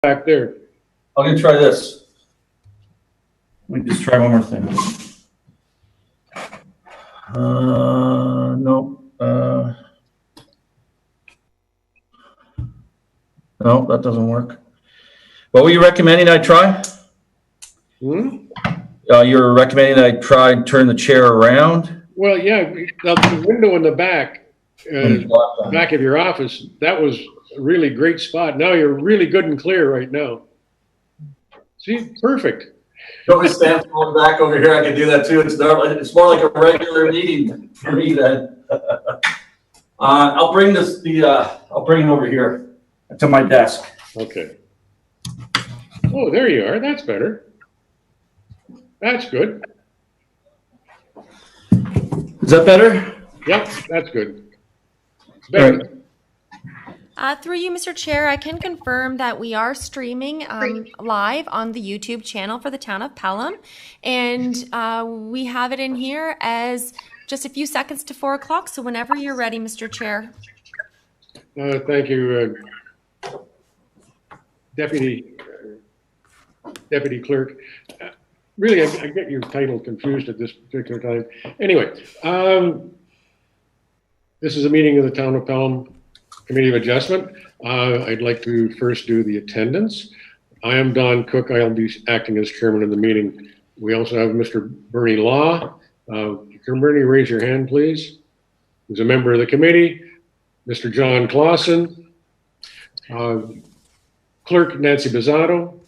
back there. I'm gonna try this. Let me just try one more thing. Nope. No, that doesn't work. What were you recommending I try? You're recommending I try and turn the chair around? Well, yeah, the window in the back, back of your office, that was a really great spot. Now you're really good and clear right now. See, perfect. You want me to stand on the back over here? I can do that too. It's more like a regular meeting for me then. I'll bring I'll bring it over here to my desk. Okay. Oh, there you are. That's better. That's good. Is that better? Yep, that's good. Better. Through you, Mr. Chair, I can confirm that we are streaming live on the YouTube channel for the town of Pelham, and we have it in here as just a few seconds to 4 o'clock, so whenever you're ready, Mr. Chair. Thank you, Deputy Clerk. Really, I get your title confused at this particular time. Anyway, this is a meeting of the Town of Pelham Committee of Adjustment. I'd like to first do the attendance. I am Don Cook. I'll be acting as chairman of the meeting. We also have Mr. Bernie Law. Bernie, raise your hand, please. Who's a member of the committee. Mr. John Clausen. Clerk Nancy Bizzato.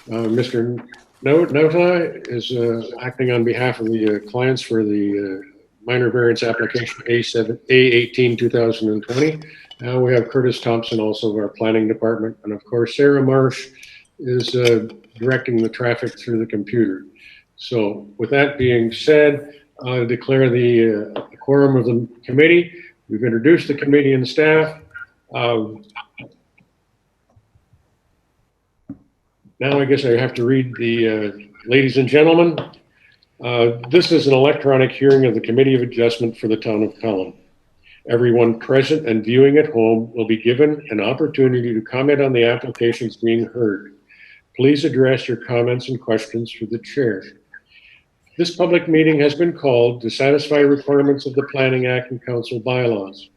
Mr. Nota is acting on behalf of the clients for the minor variance application A18 2020. We have Curtis Thompson, also of our planning department, and of course Sarah Marsh is directing the traffic through the computer. So with that being said, I declare the quorum of the committee. We've introduced the committee and staff. Now I guess I have to read the ladies and gentlemen. This is an electronic hearing of the Committee of Adjustment for the Town of Pelham. Everyone present and viewing at home will be given an opportunity to comment on the applications being heard. Please address your comments and questions through the chair. This public meeting has been called to satisfy requirements of the Planning Act and Council bylaws.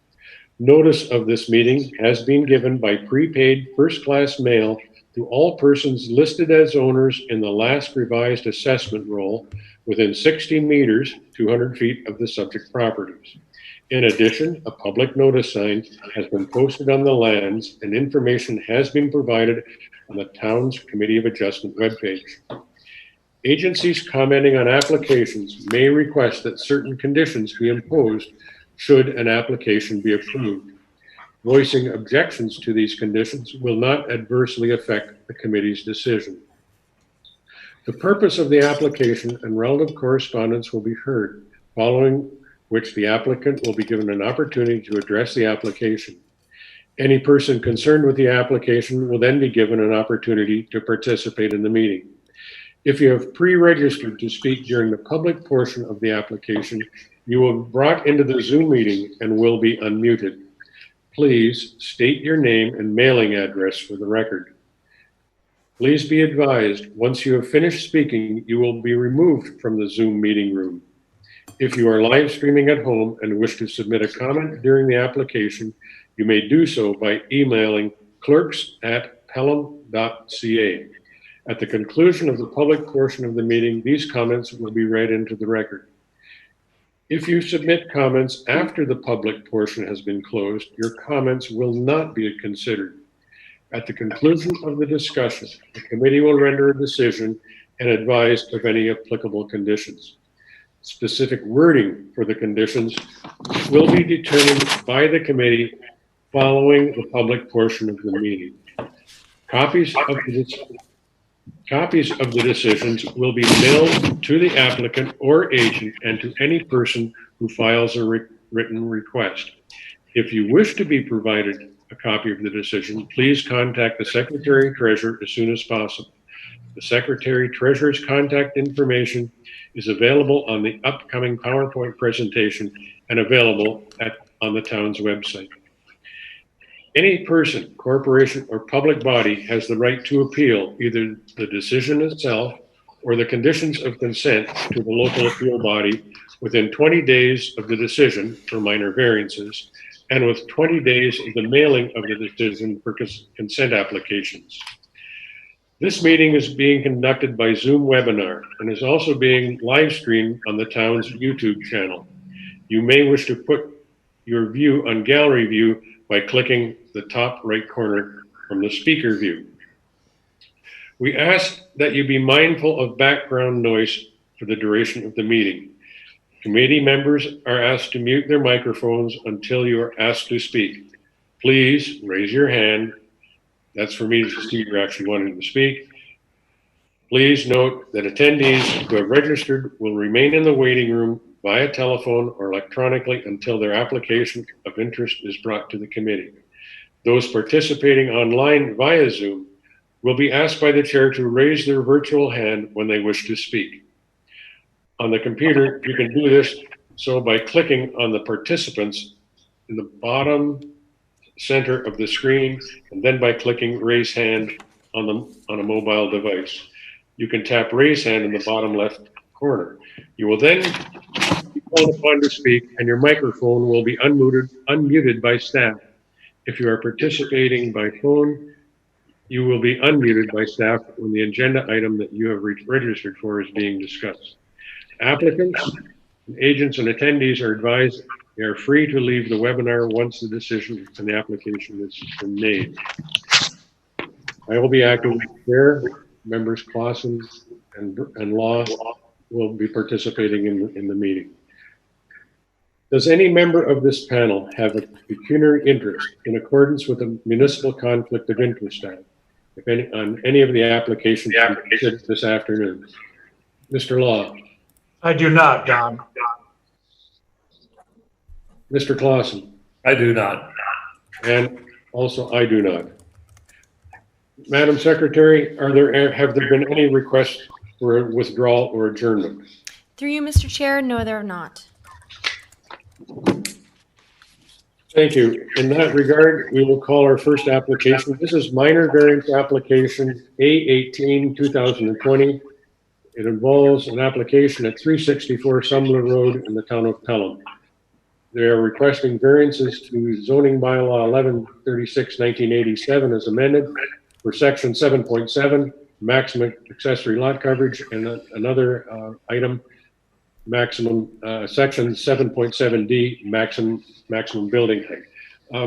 Notice of this meeting has been given by prepaid first-class mail to all persons listed as owners in the last revised assessment roll within 60 meters, 200 feet of the subject properties. In addition, a public notice sign has been posted on the lands and information has been provided on the town's Committee of Adjustment webpage. Agencies commenting on applications may request that certain conditions be imposed should an application be approved. Voicing objections to these conditions will not adversely affect the committee's decision. The purpose of the application and relative correspondence will be heard, following which the applicant will be given an opportunity to address the application. Any person concerned with the application will then be given an opportunity to participate in the meeting. If you have pre-registered to speak during the public portion of the application, you will be brought into the Zoom meeting and will be unmuted. Please state your name and mailing address for the record. Please be advised, once you have finished speaking, you will be removed from the Zoom meeting room. If you are live streaming at home and wish to submit a comment during the application, you may do so by emailing clerks@pelham.ca. At the conclusion of the public portion of the meeting, these comments will be read into the record. If you submit comments after the public portion has been closed, your comments will not be considered. At the conclusion of the discussion, the committee will render a decision and advise of any applicable conditions. Specific wording for the conditions will be determined by the committee following the public portion of the meeting. Copies of the decisions will be mailed to the applicant or agent and to any person who files a written request. If you wish to be provided a copy of the decision, please contact the Secretary Treasurer as soon as possible. The Secretary Treasurer's contact information is available on the upcoming PowerPoint presentation and available on the town's website. Any person, corporation, or public body has the right to appeal either the decision itself or the conditions of consent to the local appeal body within 20 days of the decision for minor variances and with 20 days of the mailing of the decision for consent applications. This meeting is being conducted by Zoom webinar and is also being live streamed on the town's YouTube channel. You may wish to put your view on gallery view by clicking the top right corner from the speaker view. We ask that you be mindful of background noise for the duration of the meeting. Committee members are asked to mute their microphones until you are asked to speak. Please raise your hand. That's for me to see you're actually wanting to speak. Please note that attendees who have registered will remain in the waiting room via telephone or electronically until their application of interest is brought to the committee. Those participating online via Zoom will be asked by the chair to raise their virtual hand when they wish to speak. On the computer, you can do this by clicking on the participants in the bottom center of the screen, and then by clicking raise hand on a mobile device. You can tap raise hand in the bottom left corner. You will then be called upon to speak, and your microphone will be unmuted by staff. If you are participating by phone, you will be unmuted by staff when the agenda item that you have registered for is being discussed. Applicants, agents, and attendees are advised they are free to leave the webinar once the decision and the application has been made. I will be acting as chair. Members Clausen and Law will be participating in the meeting. Does any member of this panel have a pecuniary interest in accordance with the Municipal Conflict of Interest Act, on any of the applications considered this afternoon? Mr. Law. I do not, Don. Mr. Clausen. I do not. And also I do not. Madam Secretary, have there been any requests for withdrawal or adjournment? Through you, Mr. Chair, no, there are not. Thank you. In that regard, we will call our first application. This is minor variance application A18-2020. It involves an application at 364 Sumler Road in the town of Pelham. They are requesting variances to zoning bylaw 1136-1987 as amended for section 7.7, maximum accessory lot coverage, and another item, maximum section 7.7D, maximum building height.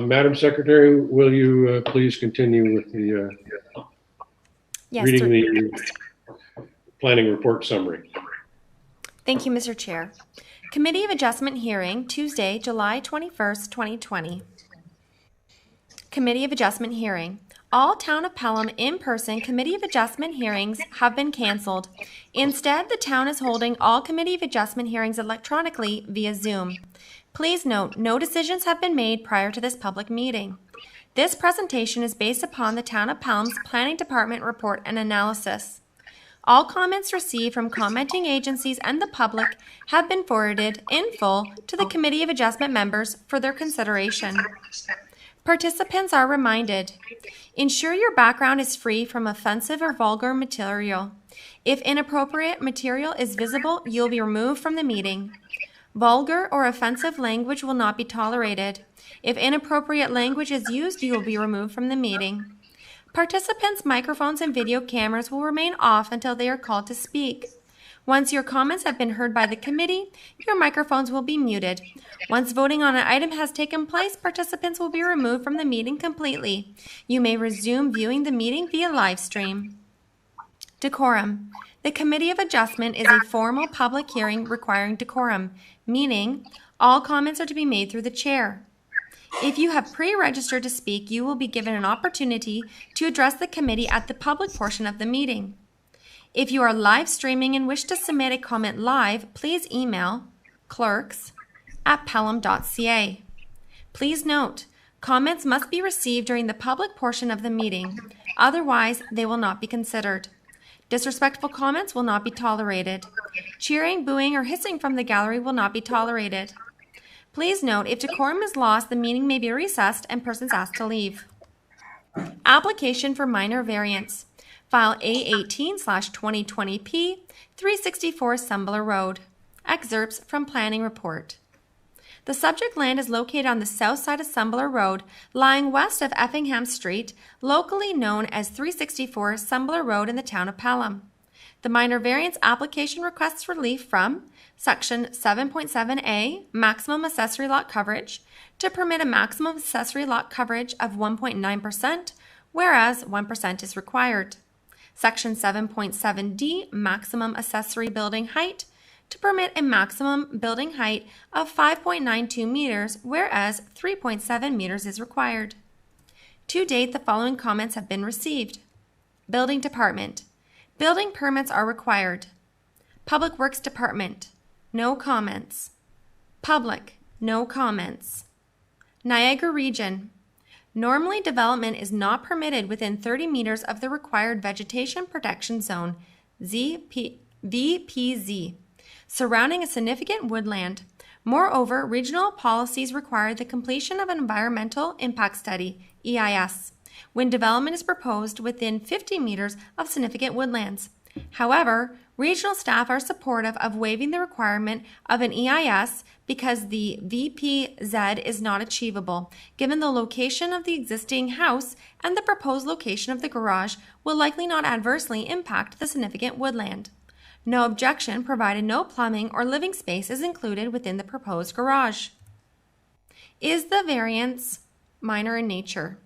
Madam Secretary, will you please continue with the reading the planning report summary? Thank you, Mr. Chair. Committee of Adjustment hearing, Tuesday, July 21st, 2020. Committee of Adjustment hearing. All Town of Pelham in-person Committee of Adjustment hearings have been canceled. Instead, the town is holding all Committee of Adjustment hearings electronically via Zoom. Please note, no decisions have been made prior to this public meeting. This presentation is based upon the Town of Pelham's Planning Department report and analysis. All comments received from commenting agencies and the public have been forwarded in full to the Committee of Adjustment members for their consideration. Participants are reminded, ensure your background is free from offensive or vulgar material. If inappropriate material is visible, you'll be removed from the meeting. Vulgar or offensive language will not be tolerated. If inappropriate language is used, you will be removed from the meeting. Participants' microphones and video cameras will remain off until they are called to speak. Once your comments have been heard by the committee, your microphones will be muted. Once voting on an item has taken place, participants will be removed from the meeting completely. You may resume viewing the meeting via live stream. Decorum. The Committee of Adjustment is a formal public hearing requiring decorum, meaning all comments are to be made through the chair. If you have pre-registered to speak, you will be given an opportunity to address the committee at the public portion of the meeting. If you are live streaming and wish to submit a comment live, please email clerks@pelham.ca. Please note, comments must be received during the public portion of the meeting. Otherwise, they will not be considered. Disrespectful comments will not be tolerated. Cheering, booing, or hissing from the gallery will not be tolerated. Please note, if decorum is lost, the meeting may be recessed and persons asked to leave. Application for minor variance. File A18/2020P, 364 Sembler Road. Excerpts from Planning Report. The subject land is located on the south side of Sembler Road, lying west of Effingham Street, locally known as 364 Sembler Road in the town of Pelham. The minor variance application requests relief from Section 7.7a, maximum accessory lot coverage, to permit a maximum accessory lot coverage of 1.9%, whereas 1% is required. Section 7.7d, maximum accessory building height, to permit a maximum building height of 5.92 meters, whereas 3.7 meters is required. To date, the following comments have been received. Building Department. Building permits are required. Public Works Department. No comments. Public. No comments. Niagara Region. Normally, development is not permitted within 30 meters of the required Vegetation Protection Zone, VPZ, surrounding a significant woodland. Moreover, regional policies require the completion of an Environmental Impact Study, EIS, when development is proposed within 50 meters of significant woodlands. However, regional staff are supportive of waiving the requirement of an EIS because the VPZ is not achievable, given the location of the existing house, and the proposed location of the garage will likely not adversely impact the significant woodland. No objection, provided no plumbing or living space is included within the proposed garage. Is the variance minor in nature?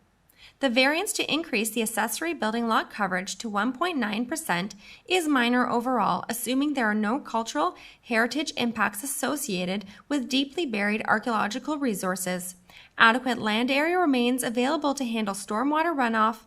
The variance to increase the accessory building lot coverage to 1.9% is minor overall, assuming there are no cultural heritage impacts associated with deeply buried archaeological resources. Adequate land area remains available to handle stormwater runoff,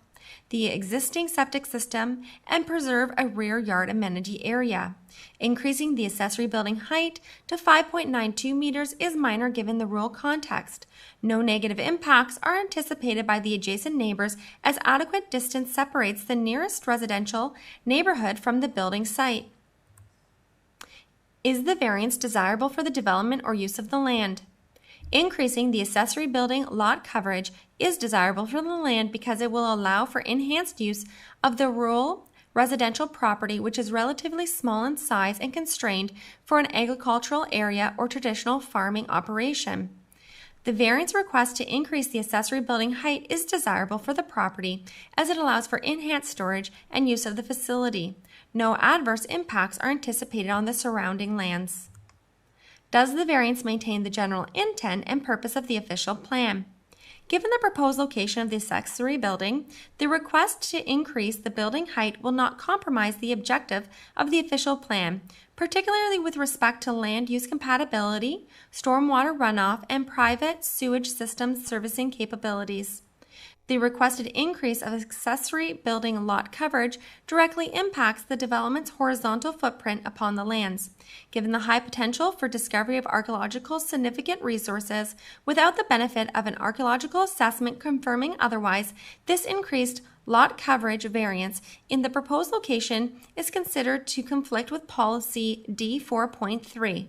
the existing septic system, and preserve a rear yard amenity area. Increasing the accessory building height to 5.92 meters is minor given the rural context. No negative impacts are anticipated by the adjacent neighbors, as adequate distance separates the nearest residential neighborhood from the building site. Is the variance desirable for the development or use of the land? Increasing the accessory building lot coverage is desirable for the land because it will allow for enhanced use of the rural residential property, which is relatively small in size and constrained for an agricultural area or traditional farming operation. The variance request to increase the accessory building height is desirable for the property as it allows for enhanced storage and use of the facility. No adverse impacts are anticipated on the surrounding lands. Does the variance maintain the general intent and purpose of the official plan? Given the proposed location of the accessory building, the request to increase the building height will not compromise the objective of the official plan, particularly with respect to land use compatibility, stormwater runoff, and private sewage system servicing capabilities. The requested increase of accessory building lot coverage directly impacts the development's horizontal footprint upon the lands. Given the high potential for discovery of archaeological significant resources without the benefit of an archaeological assessment confirming otherwise, this increased lot coverage variance in the proposed location is considered to conflict with policy D4.3.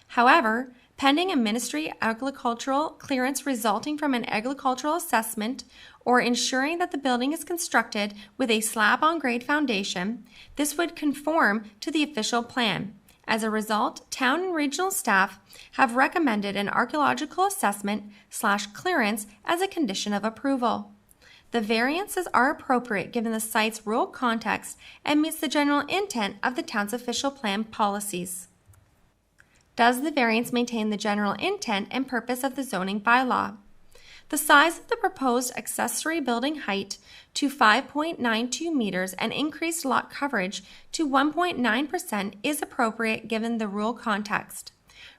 However, pending a ministry agricultural clearance resulting from an agricultural assessment or ensuring that the building is constructed with a slab-on-grade foundation, this would conform to the official plan. As a result, town and regional staff have recommended an archaeological assessment/clearance as a condition of approval. The variances are appropriate given the site's rural context and meets the general intent of the town's official plan policies. Does the variance maintain the general intent and purpose of the zoning bylaw? The size of the proposed accessory building height to 5.92 meters and increased lot coverage to 1.9% is appropriate given the rural context.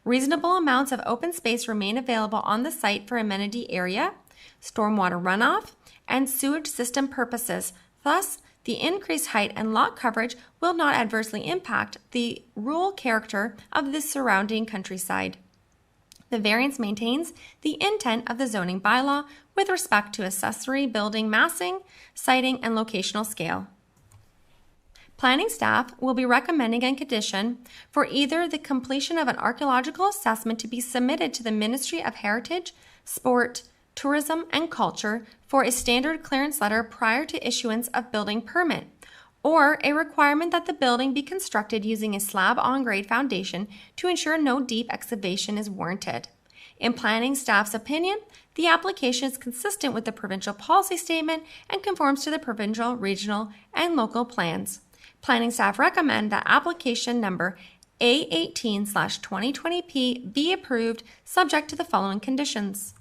Reasonable amounts of open space remain available on the site for amenity area, stormwater runoff, and sewage system purposes. Thus, the increased height and lot coverage will not adversely impact the rural character of the surrounding countryside. The variance maintains the intent of the zoning bylaw with respect to accessory building massing, siting, and locational scale. Planning staff will be recommending a condition for either the completion of an archaeological assessment to be submitted to the Ministry of Heritage, Sport, Tourism, and Culture for a standard clearance letter prior to issuance of building permit, or a requirement that the building be constructed using a slab-on-grade foundation to ensure no deep excavation is warranted. In planning staff's opinion, the application is consistent with the provincial policy statement and conforms to the provincial, regional, and local plans. Planning staff recommend that application number A18/2020P be approved subject to the following conditions.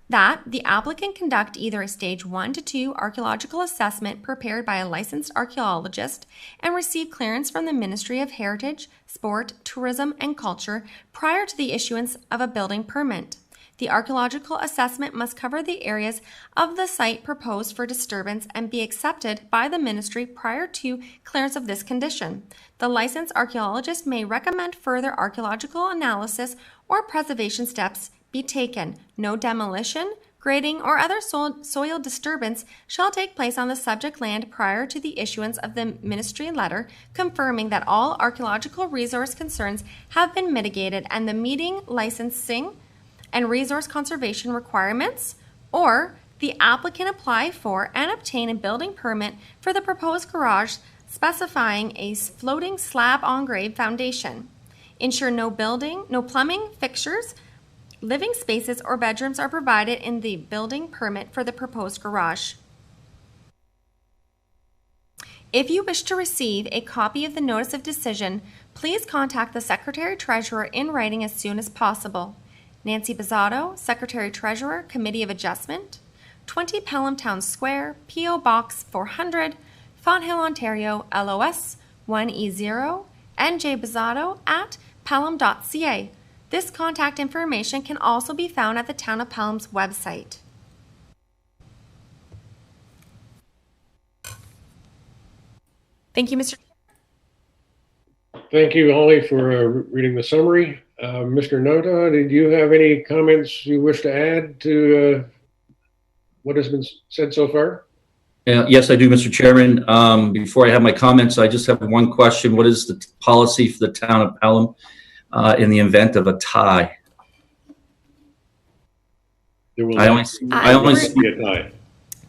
That the applicant conduct either a stage 1 to 2 archaeological assessment prepared by a licensed archaeologist and receive clearance from the Ministry of Heritage, Sport, Tourism, and Culture prior to the issuance of a building permit. The archaeological assessment must cover the areas of the site proposed for disturbance and be accepted by the ministry prior to clearance of this condition. The licensed archaeologist may recommend further archaeological analysis or preservation steps be taken. No demolition, grading, or other soil disturbance shall take place on the subject land prior to the issuance of the ministry letter confirming that all archaeological resource concerns have been mitigated and the meeting licensing and resource conservation requirements, or the applicant apply for and obtain a building permit for the proposed garage specifying a floating slab-on-grade foundation. Ensure no plumbing fixtures, living spaces, or bedrooms are provided in the building permit for the proposed garage. If you wish to receive a copy of the notice of decision, please contact the Secretary Treasurer in writing as soon as possible. Nancy Bizzato, Secretary Treasurer, Committee of Adjustment, 20 Pelham Town Square, P.O. Box 400, Fonthill, Ontario, LOS 1E0, njbizzato@pelham.ca. This contact information can also be found at the Town of Pelham's website. Thank you, Mr. Thank you, Holly, for reading the summary. Mr. Nota, did you have any comments you wish to add to what has been said so far? Yes, I do, Mr. Chairman. Before I have my comments, I just have one question. What is the policy for the Town of Pelham in the event of a tie? There will I only be a tie.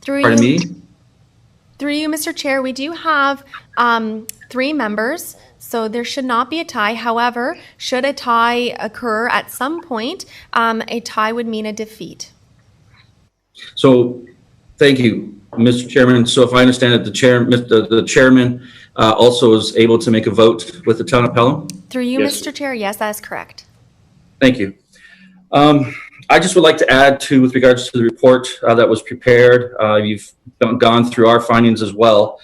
Pardon me? Through you, Mr. Chair, we do have 3 members, so there should not be a tie. However, should a tie occur at some point, a tie would mean a defeat. So, thank you, Mr. Chairman. So, if I understand it, the chairman also is able to make a vote with the Town of Pelham? Through you, Yes. Mr. Chair, yes, that is correct. Thank you. I just would like to add to, with regards to the report that was prepared, you've gone through our findings as well.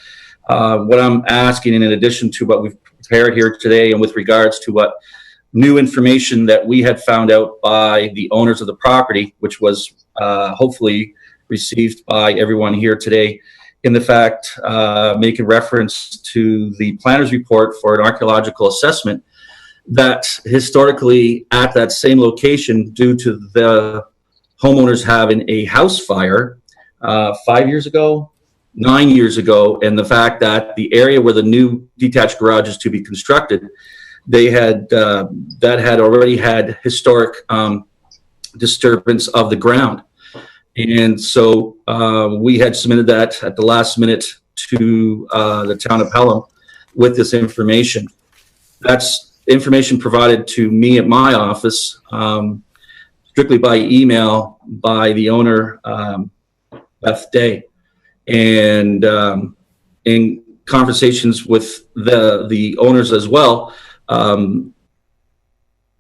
What I'm asking, in addition to what we've prepared here today, and with regards to what new information that we had found out by the owners of the property, which was hopefully received by everyone here today, in the fact, making reference to the planner's report for an archaeological assessment, that historically at that same location, due to the homeowners having a house fire 5 years ago, 9 years ago, and the fact that the area where the new detached garage is to be constructed, they had that had already had historic disturbance of the ground. And so we had submitted that at the last minute to the Town of Pelham with this information. That's information provided to me at my office, strictly by email, by the owner, Beth Day. And in conversations with the owners as well,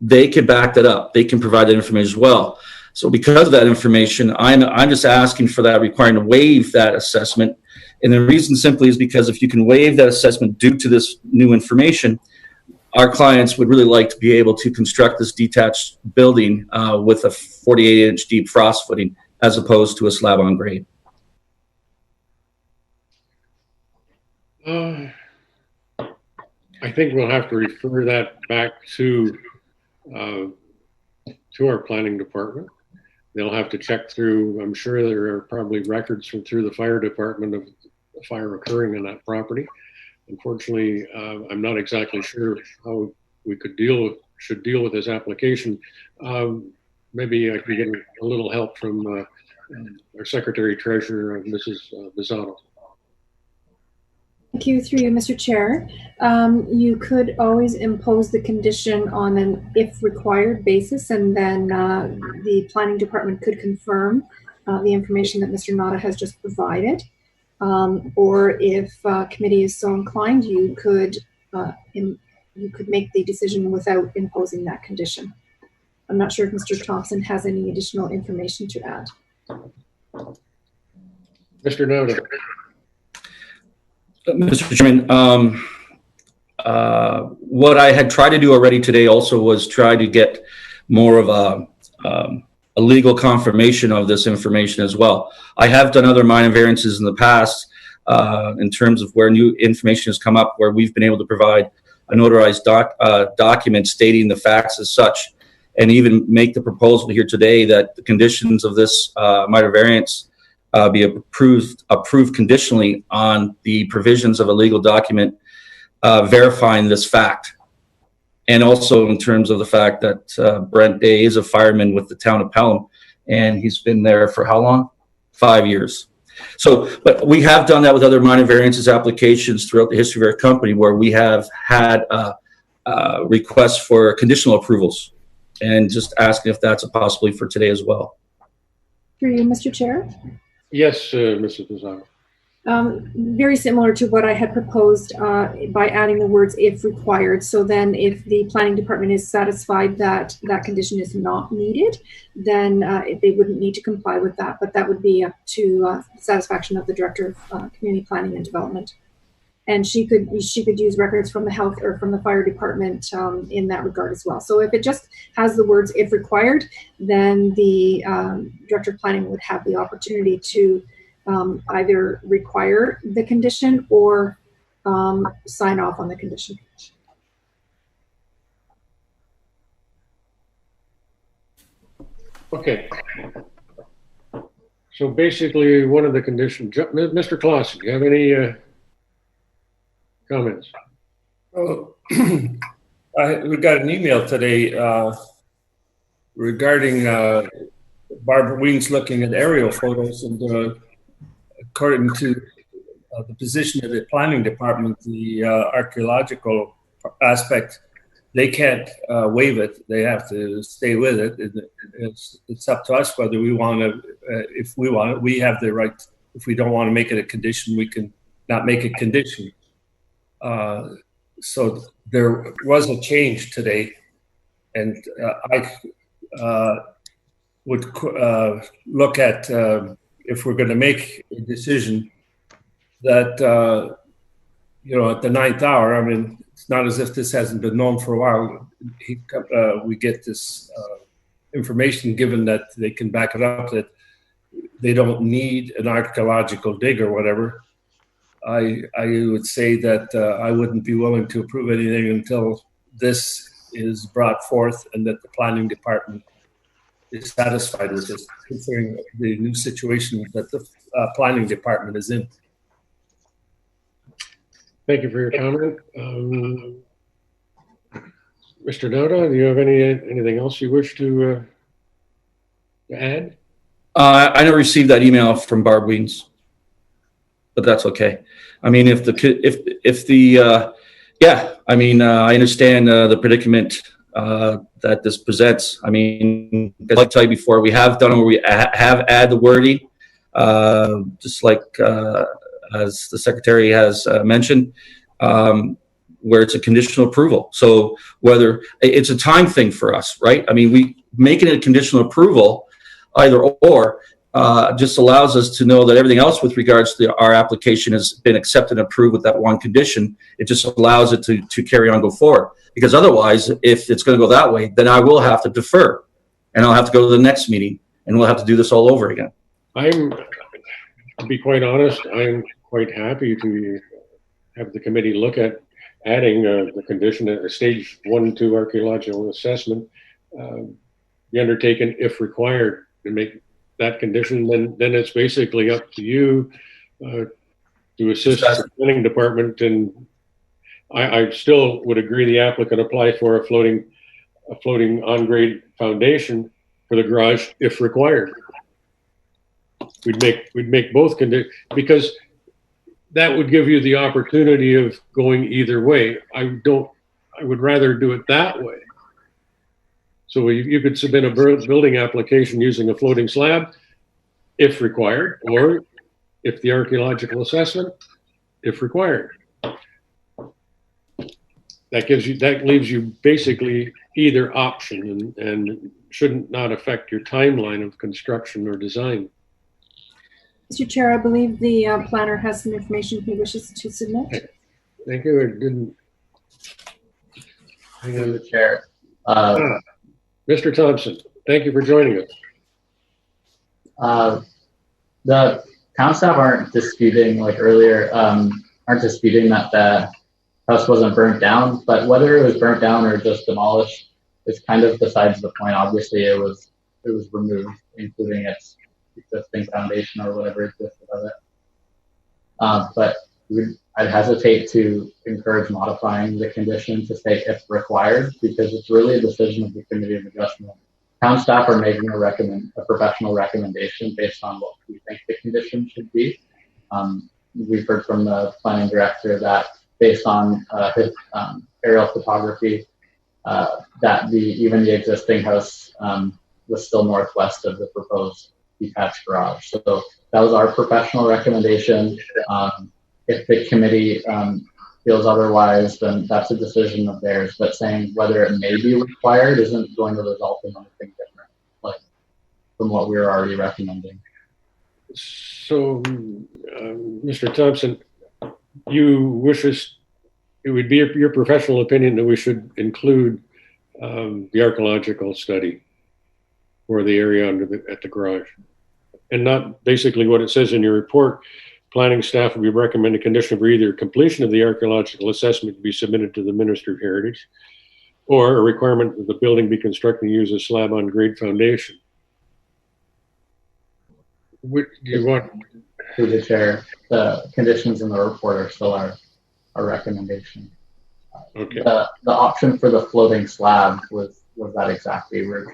they can back that up. They can provide that information as well. So because of that information, I'm just asking for that, requiring to waive that assessment. And the reason simply is because if you can waive that assessment due to this new information, our clients would really like to be able to construct this detached building with a 48-inch deep frost footing as opposed to a slab on grade. I think we'll have to refer that back to our planning department. They'll have to check through. I'm sure there are probably records from through the fire department of the fire occurring on that property. Unfortunately, I'm not exactly sure how we should deal with this application. Maybe I can get a little help from our Secretary Treasurer, Mrs. Bizzotto. Thank you, through you, Mr. Chair. You could always impose the condition on an if required basis, and then the planning department could confirm the information that Mr. Nada has just provided. Or if committee is so inclined, you could make the decision without imposing that condition. I'm not sure if Mr. Thompson has any additional information to add. Mr. Nada. Mr. Chairman, what I had tried to do already today also was try to get more of a legal confirmation of this information as well. I have done other minor variances in the past in terms of where new information has come up, where we've been able to provide a notarized document stating the facts as such, and even make the proposal here today that the conditions of this minor variance be approved conditionally on the provisions of a legal document verifying this fact. And also in terms of the fact that Brent Day is a fireman with the town of Pelham, and he's been there for how long? 5 years. So, but we have done that with other minor variances applications throughout the history of our company, where we have had requests for conditional approvals, and just asking if that's a possibility for today as well. Through you, Mr. Chair. Yes, Mrs. Bizzotto. Very similar to what I had proposed by adding the words if required. So then if the planning department is satisfied that that condition is not needed, then they wouldn't need to comply with that, but that would be up to satisfaction of the Director of Community Planning and Development. And she could use records from the health or from the fire department in that regard as well. So if it just has the words if required, then the Director of Planning would have the opportunity to either require the condition or sign off on the condition. Okay. So basically, one of the conditions, Mr. Clausen, do you have any comments? Oh, we got an email today regarding Barbara Weens looking at aerial photos, and according to the position of the planning department, the archaeological aspect, they can't waive it. They have to stay with it. It's up to us whether we want to, if we want it, we have the right. If we don't want to make it a condition, we can not make a condition. So there was a change today, and I would look at if we're going to make a decision that at the 9th hour. I mean, it's not as if this hasn't been known for a while. We get this information given that they can back it up, that they don't need an archaeological dig or whatever. I would say that I wouldn't be willing to approve anything until this is brought forth and that the planning department is satisfied with this, considering the new situation that the planning department is in. Thank you for your comment. Mr. Noda, do you have anything else you wish to add? I never received that email from Barb Weens, but that's okay. I mean, I understand the predicament that this presents. I mean, as I tell you before, we have done where we have added the wording, just like as the secretary has mentioned, where it's a conditional approval. So whether it's a time thing for us, right? I mean, we making it a conditional approval, either or, just allows us to know that everything else with regards to our application has been accepted and approved with that one condition. It just allows it to carry on, go forward. Because otherwise, if it's going to go that way, then I will have to defer, and I'll have to go to the next meeting, and we'll have to do this all over again. To be quite honest, I'm quite happy to have the committee look at adding the condition at a stage 1 and 2 archaeological assessment be undertaken if required to make that condition. Then it's basically up to you to assist the planning department in I still would agree the applicant apply for a floating on-grade foundation for the garage if required. We'd make both conditions, because that would give you the opportunity of going either way. I would rather do it that way. So you could submit a building application using a floating slab if required, or if the archaeological assessment, if required. That leaves you basically either option, and shouldn't not affect your timeline of construction or design. Mr. Chair, I believe the planner has some information he wishes to submit. Thank you. I didn't. Hang on. Through the chair. Mr. Thompson, thank you for joining us. The town staff aren't disputing, like earlier, aren't disputing that the house wasn't burnt down, but whether it was burnt down or just demolished is kind of besides the point. Obviously, it was removed, including its existing foundation or whatever existed of it. But I'd hesitate to encourage modifying the condition to say if required, because it's really a decision of the Committee of Adjustment. Town staff are making a professional recommendation based on what we think the condition should be. We've heard from the planning director that based on his aerial photography, that even the existing house was still northwest of the proposed detached garage. So that was our professional recommendation. If the committee feels otherwise, then that's a decision of theirs. But saying whether it may be required isn't going to result in anything different, like from what we were already recommending. So, Mr. Thompson, it would be your professional opinion that we should include the archaeological study for the area at the garage, and not basically what it says in your report. Planning staff would be recommending condition for either completion of the archaeological assessment to be submitted to the Minister of Heritage, or a requirement that the building be constructed and use a slab on grade foundation. What do you want? Through the chair, the conditions in the report are still our recommendation. Okay. The option for the floating slab was that exactly. We're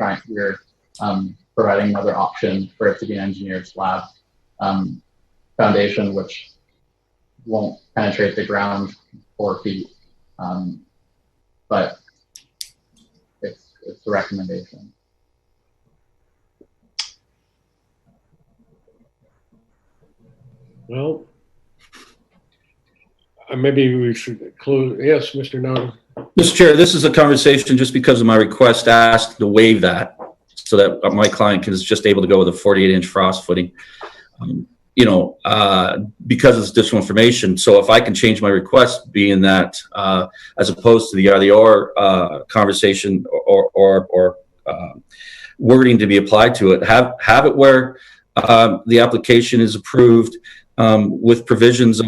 providing another option for it to be an engineered slab foundation, which won't penetrate the ground 4 feet, but it's a recommendation. Well, maybe we should close. Yes, Mr. Nowden. Mr. Chair, this is a conversation just because of my request asked to waive that so that my client is just able to go with a 48-inch frost footing, because it's additional information. So if I can change my request, being that as opposed to the or conversation or wording to be applied to it, have it where the application is approved with provisions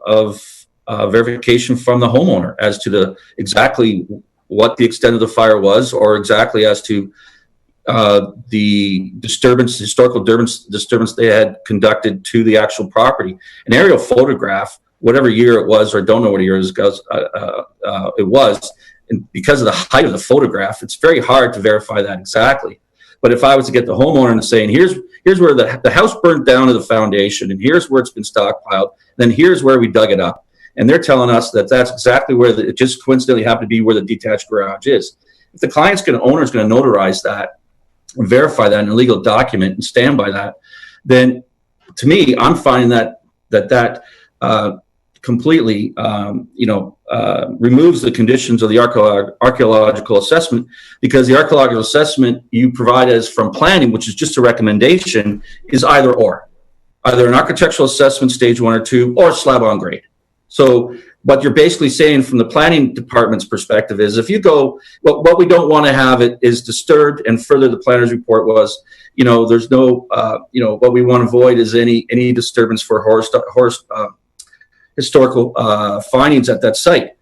of verification from the homeowner as to exactly what the extent of the fire was, or exactly as to the historical disturbance they had conducted to the actual property. An aerial photograph, whatever year it was, or I don't know what year it was, and because of the height of the photograph, it's very hard to verify that exactly. But if I was to get the homeowner and saying, here's where the house burnt down to the foundation, and here's where it's been stockpiled, then here's where we dug it up. And they're telling us that that's exactly where it just coincidentally happened to be where the detached garage is. If the owner is going to notarize that, and verify that in a legal document and stand by that, then to me, I'm finding that completely, removes the conditions of the archaeological assessment, because the archaeological assessment you provide as from planning, which is just a recommendation, is either an architectural assessment stage 1 or 2, or slab on grade. So what you're basically saying from the planning department's perspective is, if you go, what we don't want to have it is disturbed, and further the planner's report was, there's no, what we want to avoid is any disturbance for historical findings at that site.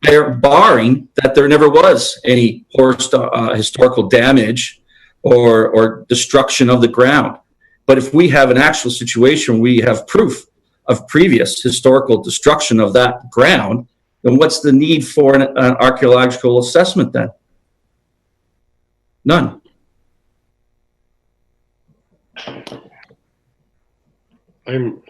They're barring that there never was any historical damage or destruction of the ground. But if we have an actual situation, we have proof of previous historical destruction of that ground, then what's the need for an archaeological assessment then? None. I'm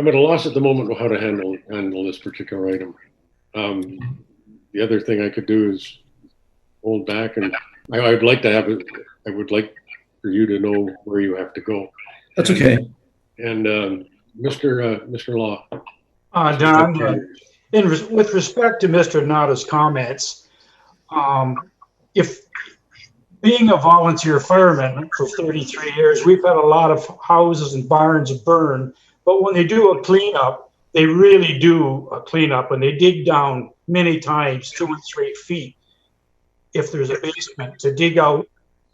at a loss at the moment of how to handle this particular item. The other thing I could do is hold back, and I'd like to have it. I would like for you to know where you have to go. That's okay. And Mr. Law. Don, with respect to Mr. Nada's comments, if being a volunteer fireman for 33 years, we've had a lot of houses and barns burn, but when they do a cleanup, they really do a cleanup, and they dig down many times 2 and 3 feet if there's a basement to dig out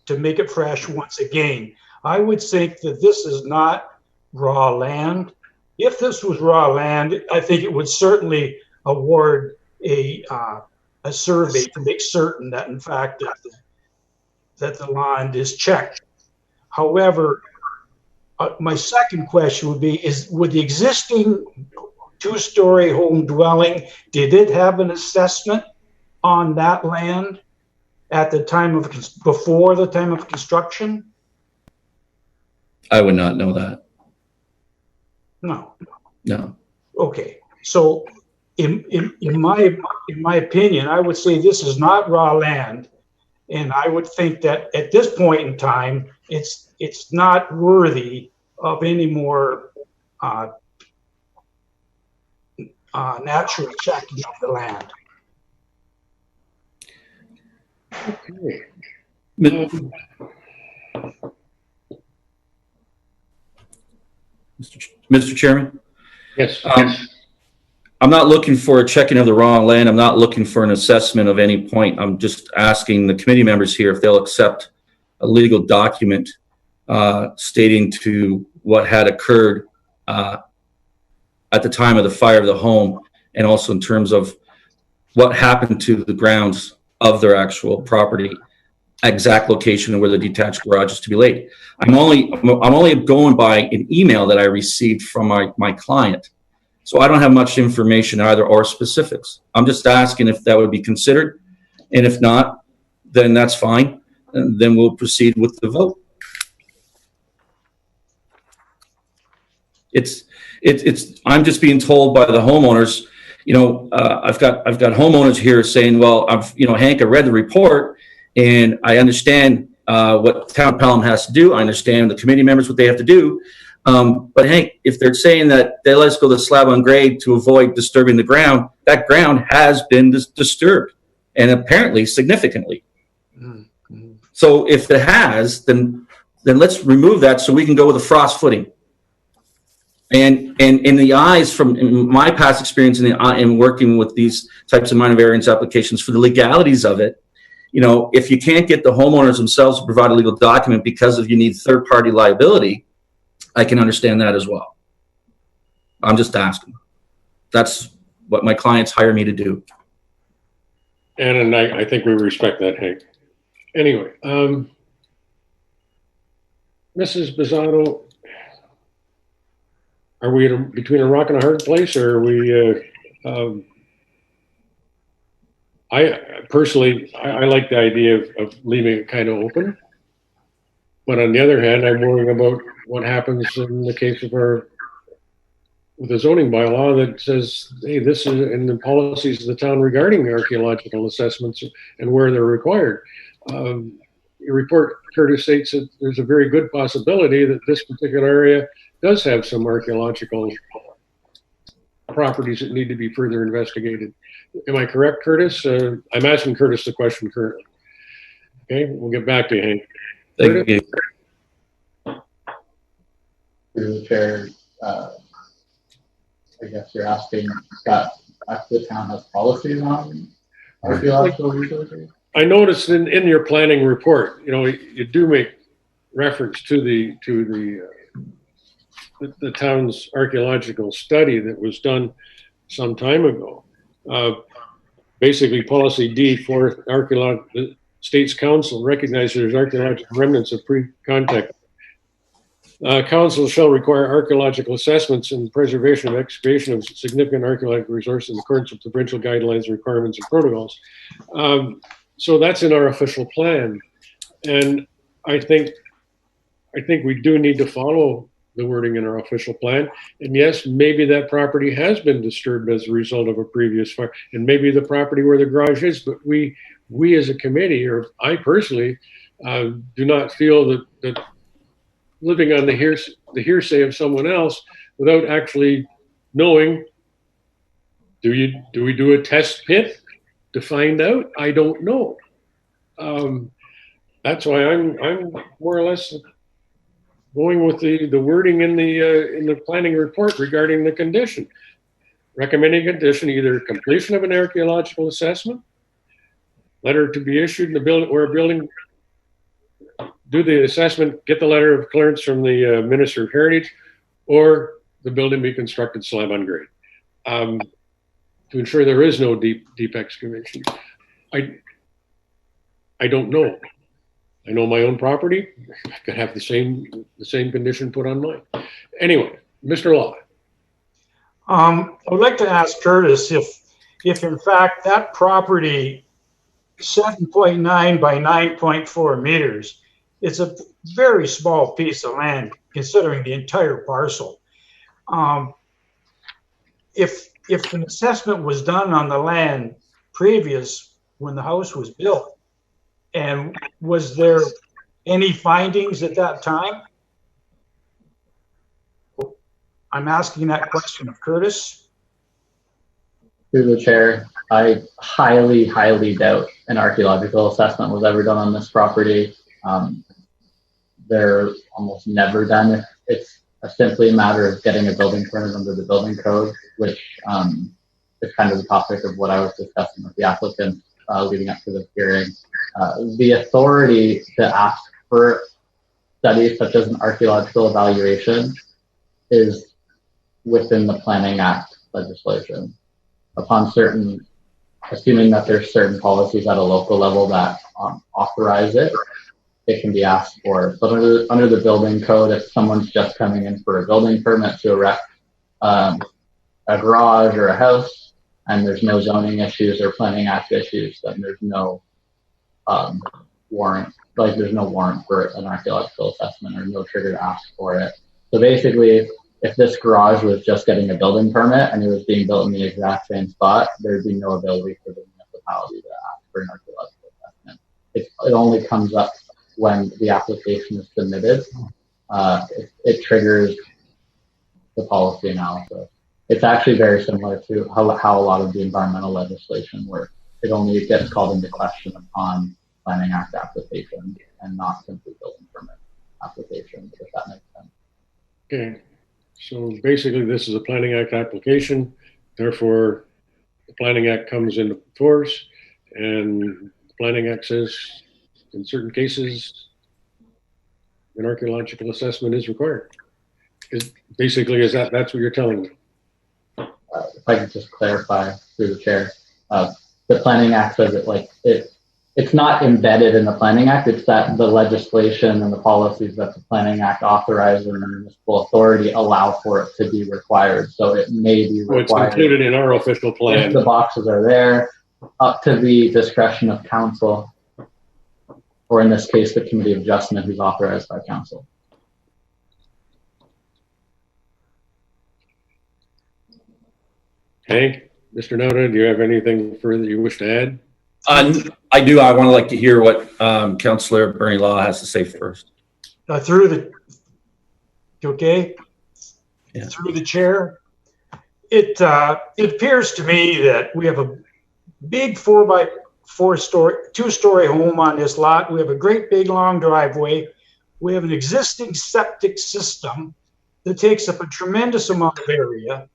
to make it fresh once again. I would think that this is not raw land. If this was raw land, I think it would certainly award a survey to make certain that, in fact, that the land is checked. However, my second question would be: would the existing 2-story home dwelling, did it have an assessment on that land at the time of before the time of construction? I would not know that. No. Okay. So, in my opinion, I would say this is not raw land, and I would think that at this point in time, it's not worthy of any more natural checking of the land. Okay. Mr. Chairman? Yes. I'm not looking for a checking of the raw land. I'm not looking for an assessment of any point. I'm just asking the committee members here if they'll accept a legal document stating to what had occurred at the time of the fire of the home, and also in terms of what happened to the grounds of their actual property, exact location and where the detached garage is to be laid. I'm only going by an email that I received from my client. So I don't have much information either or specifics. I'm just asking if that would be considered. And if not, then that's fine. And then we'll proceed with the vote. I'm just being told by the homeowners, I've got homeowners here saying, well, Hank, I read the report and I understand what Town of Pelham has to do. I understand the committee members, what they have to do. But Hank, if they're saying that they let us go to slab on grade to avoid disturbing the ground, that ground has been disturbed, and apparently significantly. Mm-hmm. So if it has, then let's remove that so we can go with a frost footing. And in the eyes, from my past experience in working with these types of minor variance applications, for the legalities of it, if you can't get the homeowners themselves to provide a legal document because you need third-party liability, I can understand that as well. I'm just asking. That's what my clients hire me to do. And I think we respect that, Hank. Anyway, Mrs. Bizzotto, are we between a rock and a hard place, or are we? I personally, I like the idea of leaving it kind of open. But on the other hand, I'm worrying about what happens in the case of with the zoning bylaw that says, hey, this is in the policies of the town regarding archaeological assessments and where they're required. Your report, Curtis, states that there's a very good possibility that this particular area does have some archaeological properties that need to be further investigated. Am I correct, Curtis? I'm asking Curtis the question currently. Okay, we'll get back to you, Hank. Thank you. Through the chair, I guess you're asking, Scott, if the town has policies on archaeological resources? I noticed in your planning report, you do make reference to the town's archaeological study that was done some time ago. Basically, policy D for the State's Council recognizes there's archaeological remnants of pre-contact Council shall require archaeological assessments and preservation of excavation of significant archaeological resources in accordance with the provincial guidelines, requirements, and protocols. So that's in our official plan. And I think we do need to follow the wording in our official plan. And yes, maybe that property has been disturbed as a result of a previous fire, and maybe the property where the garage is, but we as a committee, or I personally, do not feel that living on the hearsay of someone else without actually knowing, do we do a test pit to find out? I don't know. That's why I'm more or less going with the wording in the planning report regarding the condition. Recommending condition, either completion of an archaeological assessment, letter to be issued in the building, or a building, do the assessment, get the letter of clearance from the Minister of Heritage, or the building be constructed slab on grade, to ensure there is no deep excavation. I don't know. I know my own property. I could have the same condition put on mine. Anyway, Mr. Law. I would like to ask Curtis if in fact that property, 7.9 by 9.4 meters, it's a very small piece of land considering the entire parcel. If an assessment was done on the land previous when the house was built, and was there any findings at that time? I'm asking that question of Curtis. Through the chair, I highly, highly doubt an archaeological assessment was ever done on this property. They're almost never done. It's simply a matter of getting a building permit under the building code, which is kind of the topic of what I was discussing with the applicant leading up to this hearing. The authority to ask for studies such as an archaeological evaluation is within the Planning Act legislation. Assuming that there's certain policies at a local level that authorize it, it can be asked for. But under the building code, if someone's just coming in for a building permit to erect a garage or a house, and there's no zoning issues or Planning Act issues, then there's no warrant. Like there's no warrant for an archaeological assessment or no trigger to ask for it. So basically, if this garage was just getting a building permit and it was being built in the exact same spot, there'd be no ability for the municipality to ask for an archaeological assessment. It only comes up when the application is submitted. It triggers the policy analysis. It's actually very similar to how a lot of the environmental legislation works. It only gets called into question upon Planning Act applications and not simply building permit applications, if that makes sense. Okay, so basically this is a Planning Act application, therefore the Planning Act comes into force, and the Planning Act says in certain cases an archaeological assessment is required. That's what you're telling me? If I could just clarify through the chair, the Planning Act says it's not embedded in the Planning Act. It's that the legislation and the policies that the Planning Act authorizes and the municipal authority allow for it to be required. So it may be required. It's included in our official plan. If the boxes are there, up to the discretion of council, or in this case, the Committee of Adjustment, who's authorized by council. Okay, Mr. Noda, do you have anything further you wish to add? I do. I want to like to hear what Councillor Bernie Law has to say first. Through the chair, it appears to me that we have a big 2-story home on this lot. We have a great big long driveway. We have an existing septic system that takes up a tremendous amount of area.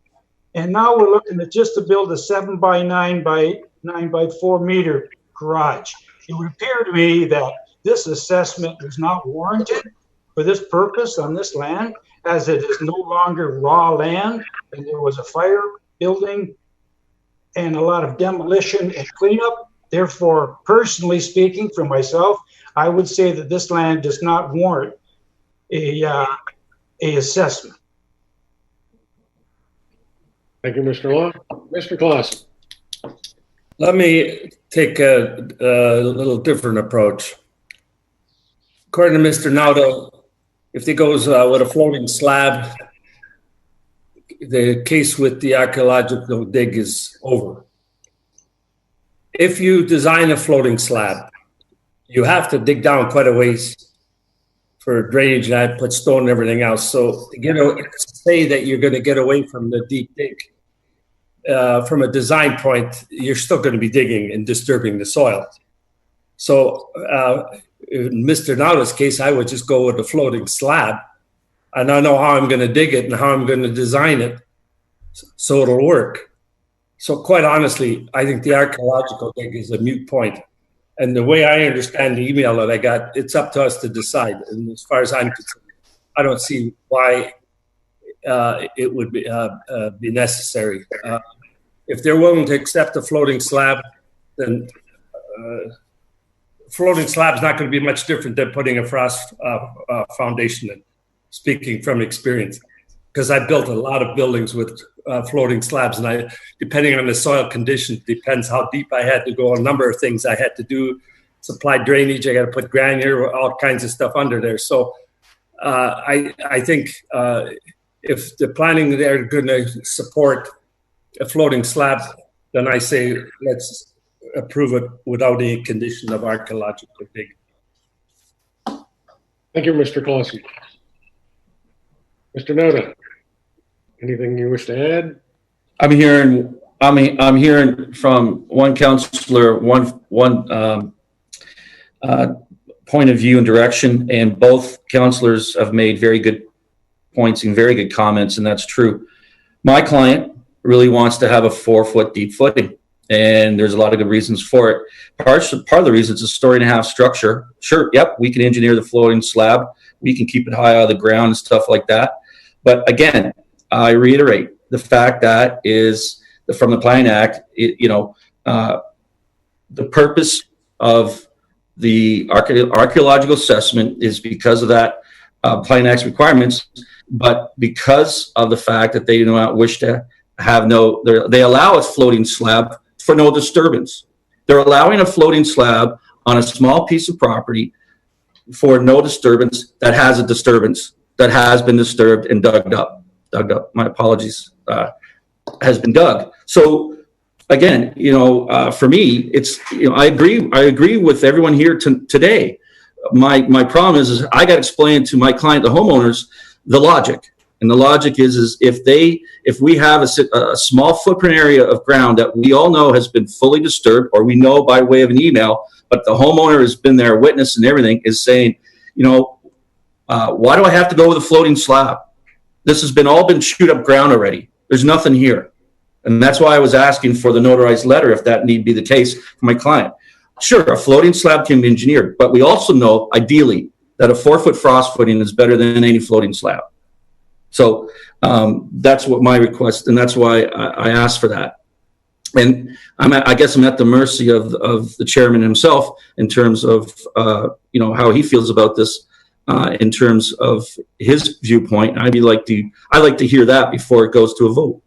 And now we're looking at just to build a 7 by 9 by 9 by 4 meter garage. It would appear to me that this assessment is not warranted for this purpose on this land, as it is no longer raw land, and there was a fire building and a lot of demolition and cleanup. Therefore, personally speaking for myself, I would say that this land does not warrant a a assessment. Thank you, Mr. Law. Mr. Clausen. Let me take a little different approach. According to Mr. Nauta, if he goes with a floating slab, the case with the archaeological dig is over. If you design a floating slab, you have to dig down quite a ways for drainage, and I put stone and everything else. So to say that you're going to get away from the deep dig, from a design point, you're still going to be digging and disturbing the soil. So in Mr. Nauta's case, I would just go with a floating slab, and I know how I'm going to dig it and how I'm going to design it so it'll work. So quite honestly, I think the archaeological dig is a moot point. And the way I understand the email that I got, it's up to us to decide. And as far as I'm concerned, I don't see why it would be necessary. If they're willing to accept a floating slab, then floating slab is not going to be much different than putting a frost foundation in, speaking from experience. Because I built a lot of buildings with floating slabs, and depending on the soil conditions, depends how deep I had to go. A number of things I had to do, supply drainage. I got to put granular, all kinds of stuff under there. So I think if the planning they're going to support a floating slab, then I say let's approve it without any condition of archaeological digging. Thank you, Mr. Clausen. Mr. Nauta, anything you wish to add? I'm hearing from one counselor, one point of view and direction, and both counselors have made very good points and very good comments, and that's true. My client really wants to have a 4-foot deep footing, and there's a lot of good reasons for it. Part of the reason it's a 1.5-story structure. Sure, yep, we can engineer the floating slab. We can keep it high out of the ground and stuff like that. But again, I reiterate the fact that is from the Planning Act, the purpose of the archaeological assessment is because of that Planning Act's requirements, but because of the fact that they do not wish to have they allow a floating slab for no disturbance. They're allowing a floating slab on a small piece of property for no disturbance that has a disturbance that has been disturbed and dug up, my apologies, has been dug. So again, for me, it's, I agree with everyone here today. My problem is I got to explain to my client, the homeowners, the logic. And the logic is if we have a small footprint area of ground that we all know has been fully disturbed, or we know by way of an email, but the homeowner has been there, witness and everything, is saying, why do I have to go with a floating slab? This has all been chewed up ground already. There's nothing here. And that's why I was asking for the notarized letter, if that need be the case for my client. Sure, a floating slab can be engineered, but we also know, ideally, that a 4-foot frost footing is better than any floating slab. So that's what my request, and that's why I asked for that. And I guess I'm at the mercy of the chairman himself in terms of how he feels about this. In terms of his viewpoint, I like to hear that before it goes to a vote.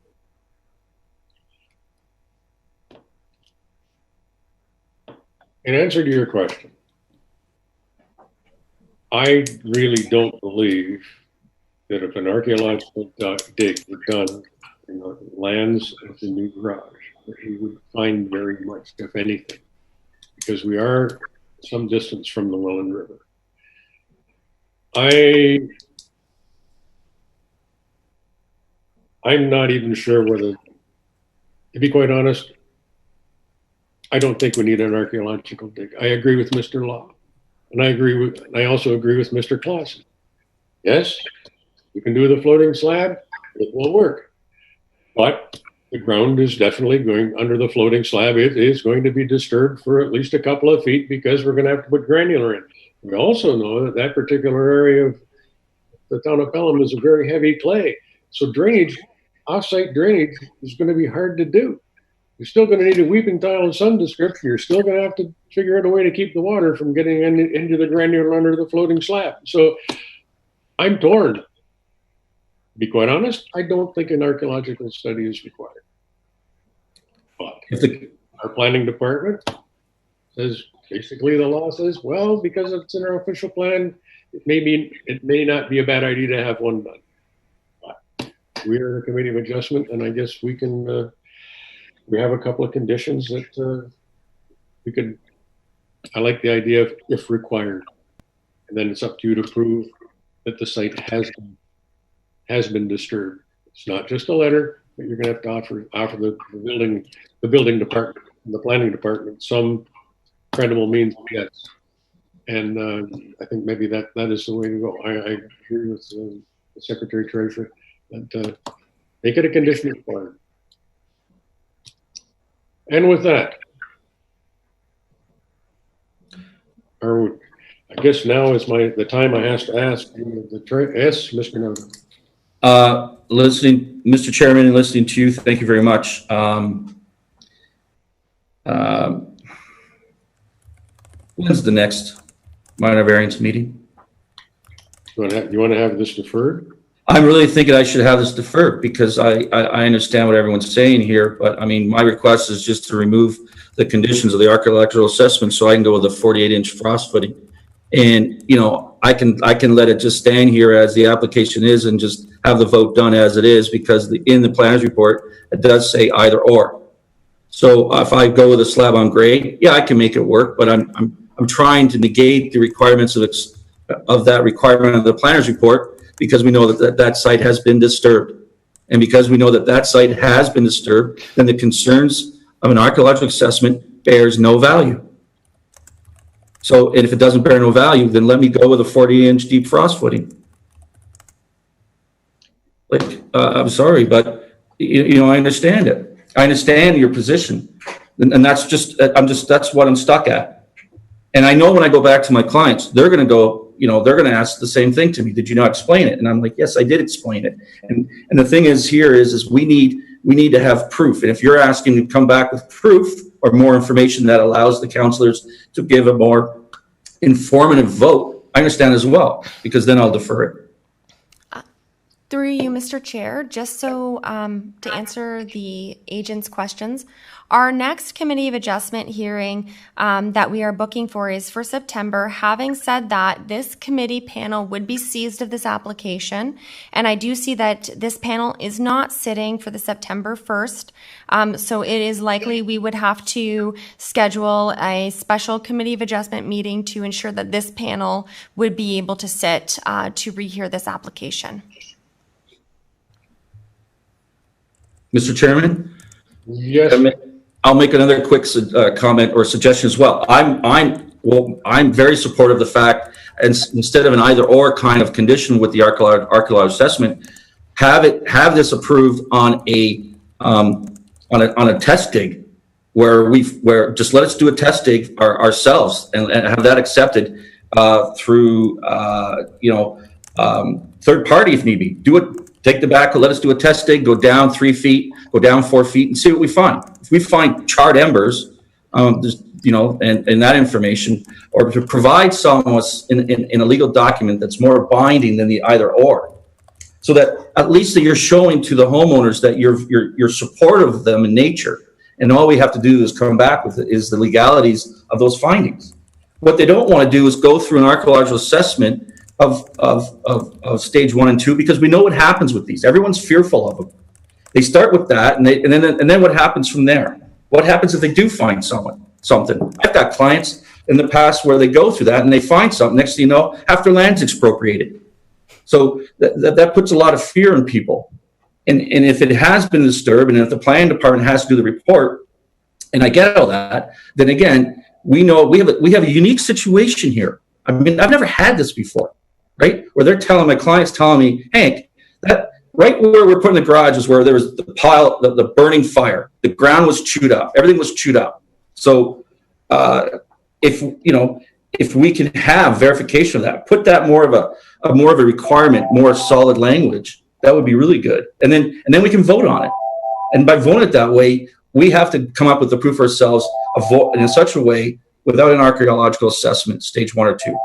In answer to your question, I really don't believe that if an archaeological dig were done in the lands of the new garage, that you would find very much, if anything, because we are some distance from the Welland River. I'm not even sure whether, to be quite honest, I don't think we need an archaeological dig. I agree with Mr. Law, and I also agree with Mr. Clausen. Yes, you can do the floating slab; it will work, but the ground is definitely going under the floating slab. It is going to be disturbed for at least a couple of feet because we're going to have to put granular in. We also know that that particular area of the town of Pelham is a very heavy clay. So drainage, off-site drainage, is going to be hard to do. You're still going to need a weeping tile and some description. You're still going to have to figure out a way to keep the water from getting into the granular under the floating slab. So I'm torn. To be quite honest, I don't think an archaeological study is required. But our planning department says, basically the law says, well, because it's in our official plan, it may not be a bad idea to have one done. But we are the Committee of Adjustment, and I guess we can, we have a couple of conditions that we could, I like the idea of if required. And then it's up to you to prove that the site has been disturbed. It's not just a letter, but you're going to have to offer the building department and the planning department some credible means of yes. And I think maybe that is the way to go. I agree with the Secretary Treasurer that make it a condition required. And with that, I guess now is the time I have to ask yes, Mr. Noda. Listening, Mr. Chairman, and listening to you, thank you very much. When's the next minor variance meeting? You want to have this deferred? I'm really thinking I should have this deferred because I understand what everyone's saying here, but I mean, my request is just to remove the conditions of the archaeological assessment so I can go with a 48-inch frost footing. And, you know, I can let it just stand here as the application is and just have the vote done as it is, because in the planner's report, it does say either or. So if I go with a slab on grade, yeah, I can make it work, but I'm trying to negate the requirements of that requirement of the planner's report, because we know that site has been disturbed. And because we know that site has been disturbed, then the concerns of an archaeological assessment bears no value. So, and if it doesn't bear no value, then let me go with a 40-inch deep frost footing. Like, I'm sorry, but you know, I understand it. I understand your position, and that's just, that's what I'm stuck at. And I know when I go back to my clients, they're going to go, you know, they're going to ask the same thing to me. Did you not explain it? And I'm like, yes, I did explain it. And the thing is here is we need to have proof. And if you're asking to come back with proof or more information that allows the counselors to give a more informative vote, I understand as well, because then I'll defer it. Through you, Mr. Chair, just so to answer the agent's questions, our next Committee of Adjustment hearing that we are booking for is for September. Having said that, this committee panel would be seized of this application, and I do see that this panel is not sitting for the September 1st, so it is likely we would have to schedule a special Committee of Adjustment meeting to ensure that this panel would be able to sit to rehear this application. Mr. Chairman? Yes. I'll make another quick comment or suggestion as well. I'm very supportive of the fact, and instead of an either or kind of condition with the archaeological assessment, have this approved on a test dig, where just let us do a test dig ourselves and have that accepted through third party if need be. Do it. Take the backhoe, let us do a test dig, go down 3 feet, go down 4 feet, and see what we find. If we find charred embers, and that information, or to provide someone in a legal document that's more binding than the either or, so that at least that you're showing to the homeowners that you're supportive of them in nature, and all we have to do is come back with is the legalities of those findings. What they don't want to do is go through an archaeological assessment of stage 1 and 2, because we know what happens with these. Everyone's fearful of them. They start with that, and then what happens from there? What happens if they do find something? I've got clients in the past where they go through that and they find something. Next thing you know, half their land's expropriated. So that puts a lot of fear in people. And if it has been disturbed, and if the planning department has to do the report, and I get all that, then again, we know we have a unique situation here. I mean, I've never had this before. Right? Where they're telling my clients, telling me, Hank, that right where we're putting the garage is where there was the pile, the burning fire. The ground was chewed up. Everything was chewed up. So if we can have verification of that, put that more of a requirement, more solid language, that would be really good. And then we can vote on it. And by voting it that way, we have to come up with the proof ourselves of vote in such a way without an archaeological assessment, stage 1 or 2.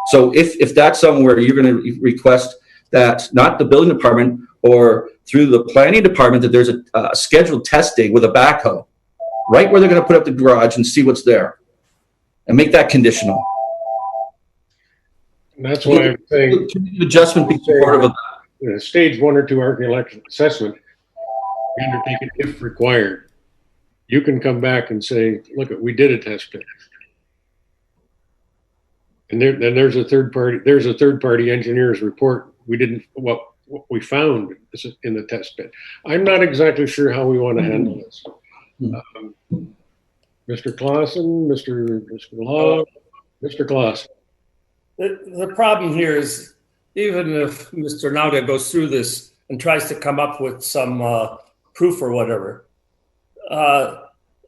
So if that's something where you're going to request that, not the building department or through the planning department, that there's a scheduled test day with a backhoe, right where they're going to put up the garage and see what's there, and make that conditional. And that's why I'm saying Adjustment be part of a stage 1 or 2 archaeological assessment be undertaken if required. You can come back and say, look, we did a test pit. And then there's a third party engineer's report. We didn't, what we found in the test pit. I'm not exactly sure how we want to handle this. Mr. Clausen, Mr. Law, Mr. Clausen. The problem here is, even if Mr. Nauta goes through this and tries to come up with some proof or whatever,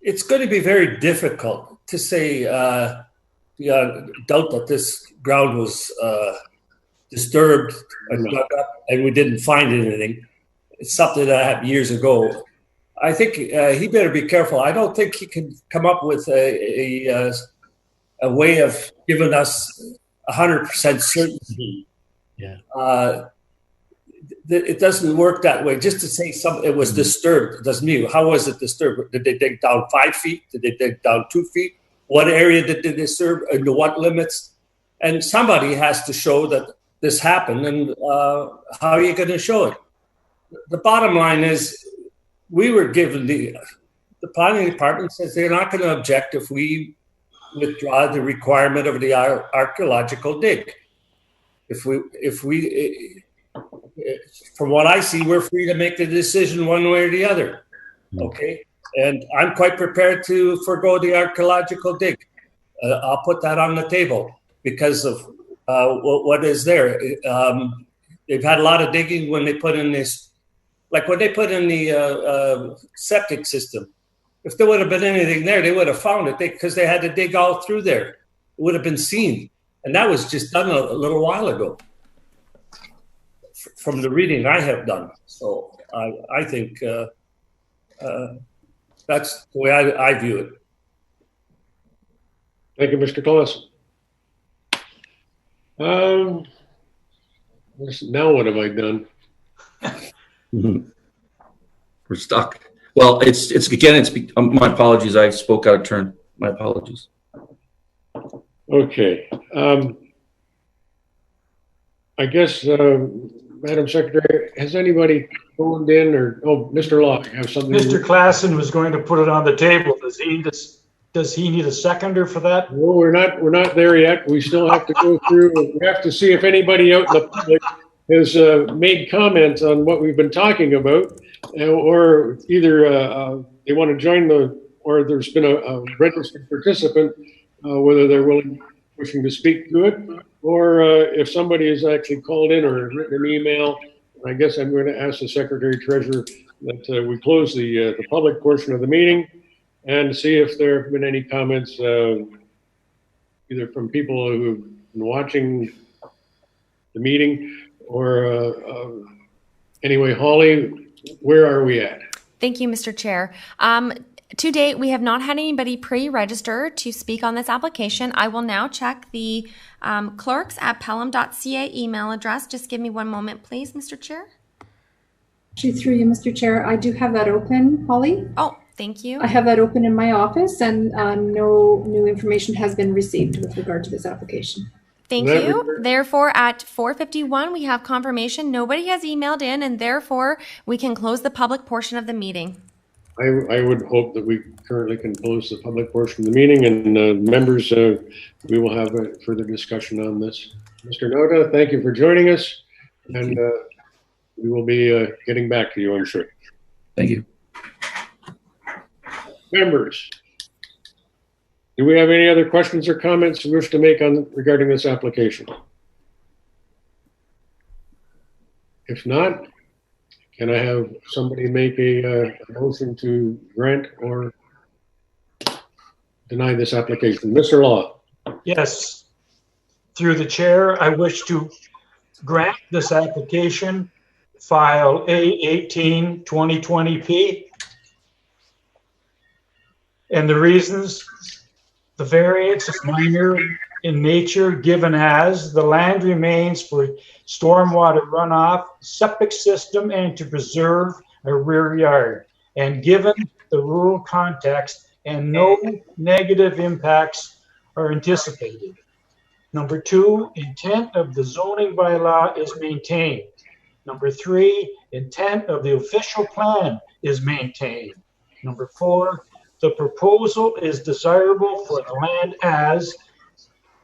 it's going to be very difficult to say, doubt that this ground was disturbed and dug up and we didn't find anything. It's something that happened years ago. I think he better be careful. I don't think he can come up with a way of giving us 100% certainty. Yeah. It doesn't work that way. Just to say something, it was disturbed, doesn't mean, how was it disturbed? Did they dig down 5 feet? Did they dig down 2 feet? What area did they disturb? Into what limits? And somebody has to show that this happened, and how are you going to show it? The bottom line is, we were given the planning department says they're not going to object if we withdraw the requirement of the archaeological dig. If we, from what I see, we're free to make the decision one way or the other. Okay, and I'm quite prepared to forego the archaeological dig. I'll put that on the table because of what is there. They've had a lot of digging when they put in this, like when they put in the septic system. If there would have been anything there, they would have found it because they had to dig all through there. It would have been seen. And that was just done a little while ago from the reading I have done. So I think that's the way I view it. Thank you, Mr. Clausen. Now what have I done? We're stuck. Well, it's my apologies. I spoke out of turn. My apologies. Okay. I guess, Madam Secretary, has anybody phoned in or, oh, Mr. Law, you have something? Mr. Clausen was going to put it on the table. Does he need a seconder for that? No, we're not there yet. We still have to go through. We have to see if anybody out in the public has made comments on what we've been talking about, or either they want to join or there's been a registered participant, whether they're wishing to speak to it, or if somebody has actually called in or written an email. I guess I'm going to ask the Secretary Treasurer that we close the public portion of the meeting and see if there have been any comments, either from people who've been watching the meeting or anyway, Holly, where are we at? Thank you, Mr. Chair. To date, we have not had anybody pre-register to speak on this application. I will now check the clerks@pelham.ca email address. Just give me one moment, please, Mr. Chair. Through you, Mr. Chair, I do have that open, Holly. Oh, thank you. I have that open in my office, and no new information has been received with regard to this application. Thank you. Therefore, at 4:51, we have confirmation. Nobody has emailed in, and therefore, we can close the public portion of the meeting. I would hope that we currently can close the public portion of the meeting, and members, we will have a further discussion on this. Mr. Nauta, thank you for joining us, and we will be getting back to you, I'm sure. Thank you. Members, do we have any other questions or comments you wish to make regarding this application? If not, can I have somebody make a motion to grant or deny this application? Mr. Law. Yes. Through the chair, I wish to grant this application, file A18 2020P. And the reasons: the variance is minor in nature, given as the land remains for stormwater runoff, septic system, and to preserve a rear yard, and given the rural context and no negative impacts are anticipated. Number 2, intent of the zoning bylaw is maintained. Number 3, intent of the official plan is maintained. Number 4, the proposal is desirable for the land as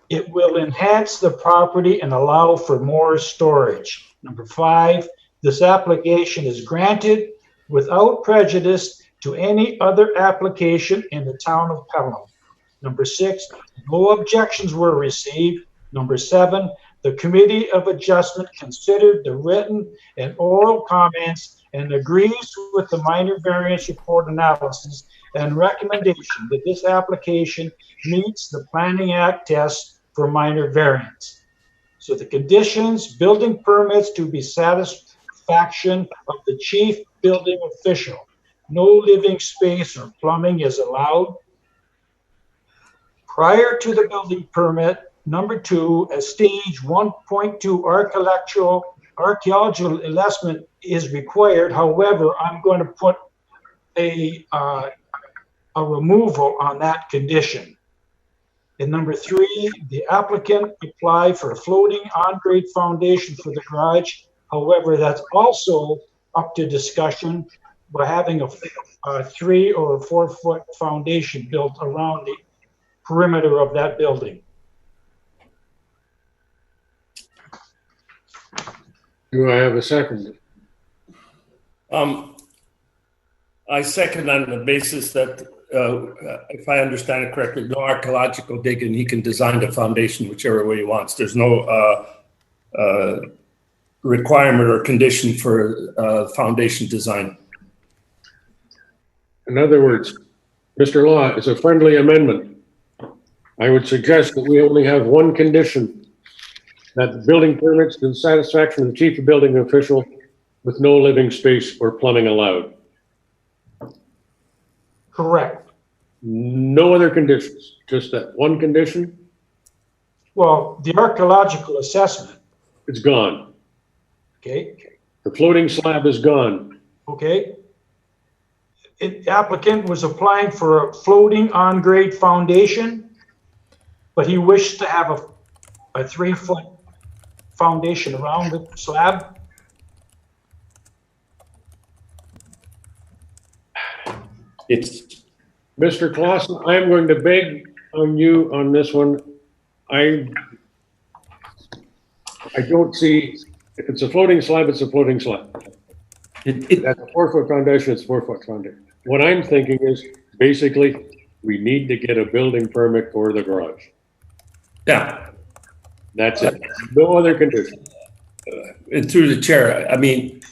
it will enhance the property and allow for more storage. Number 5, this application is granted without prejudice to any other application in the town of Pelham. Number 6, no objections were received. Number 7, the Committee of Adjustment considered the written and oral comments and agrees with the minor variance report analysis and recommendation that this application meets the Planning Act test for minor variance. So the conditions, building permits to be satisfaction of the chief building official. No living space or plumbing is allowed. Prior to the building permit, number 2, a stage 1.2 archaeological assessment is required. However, I'm going to put a removal on that condition. And number 3, the applicant applied for a floating on-grade foundation for the garage. However, that's also up to discussion by having a 3 or 4 foot foundation built around the perimeter of that building. Do I have a second? I second on the basis that, if I understand it correctly, no archaeological dig, and he can design the foundation whichever way he wants. There's no requirement or condition for foundation design. In other words, Mr. Law, it's a friendly amendment. I would suggest that we only have one condition, that the building permits to the satisfaction of the chief building official with no living space or plumbing allowed. Correct. No other conditions, just that one condition. Well, the archaeological assessment. It's gone. Okay. The floating slab is gone. Okay. Applicant was applying for a floating on-grade foundation, but he wished to have a 3 foot foundation around the slab. It's Mr. Clausen, I'm going to beg on you on this one. I don't see, if it's a floating slab, it's a floating slab. That's a 4 foot foundation, it's 4 foot foundation. What I'm thinking is basically we need to get a building permit for the garage. Yeah. That's it. No other condition. And through the chair, I mean,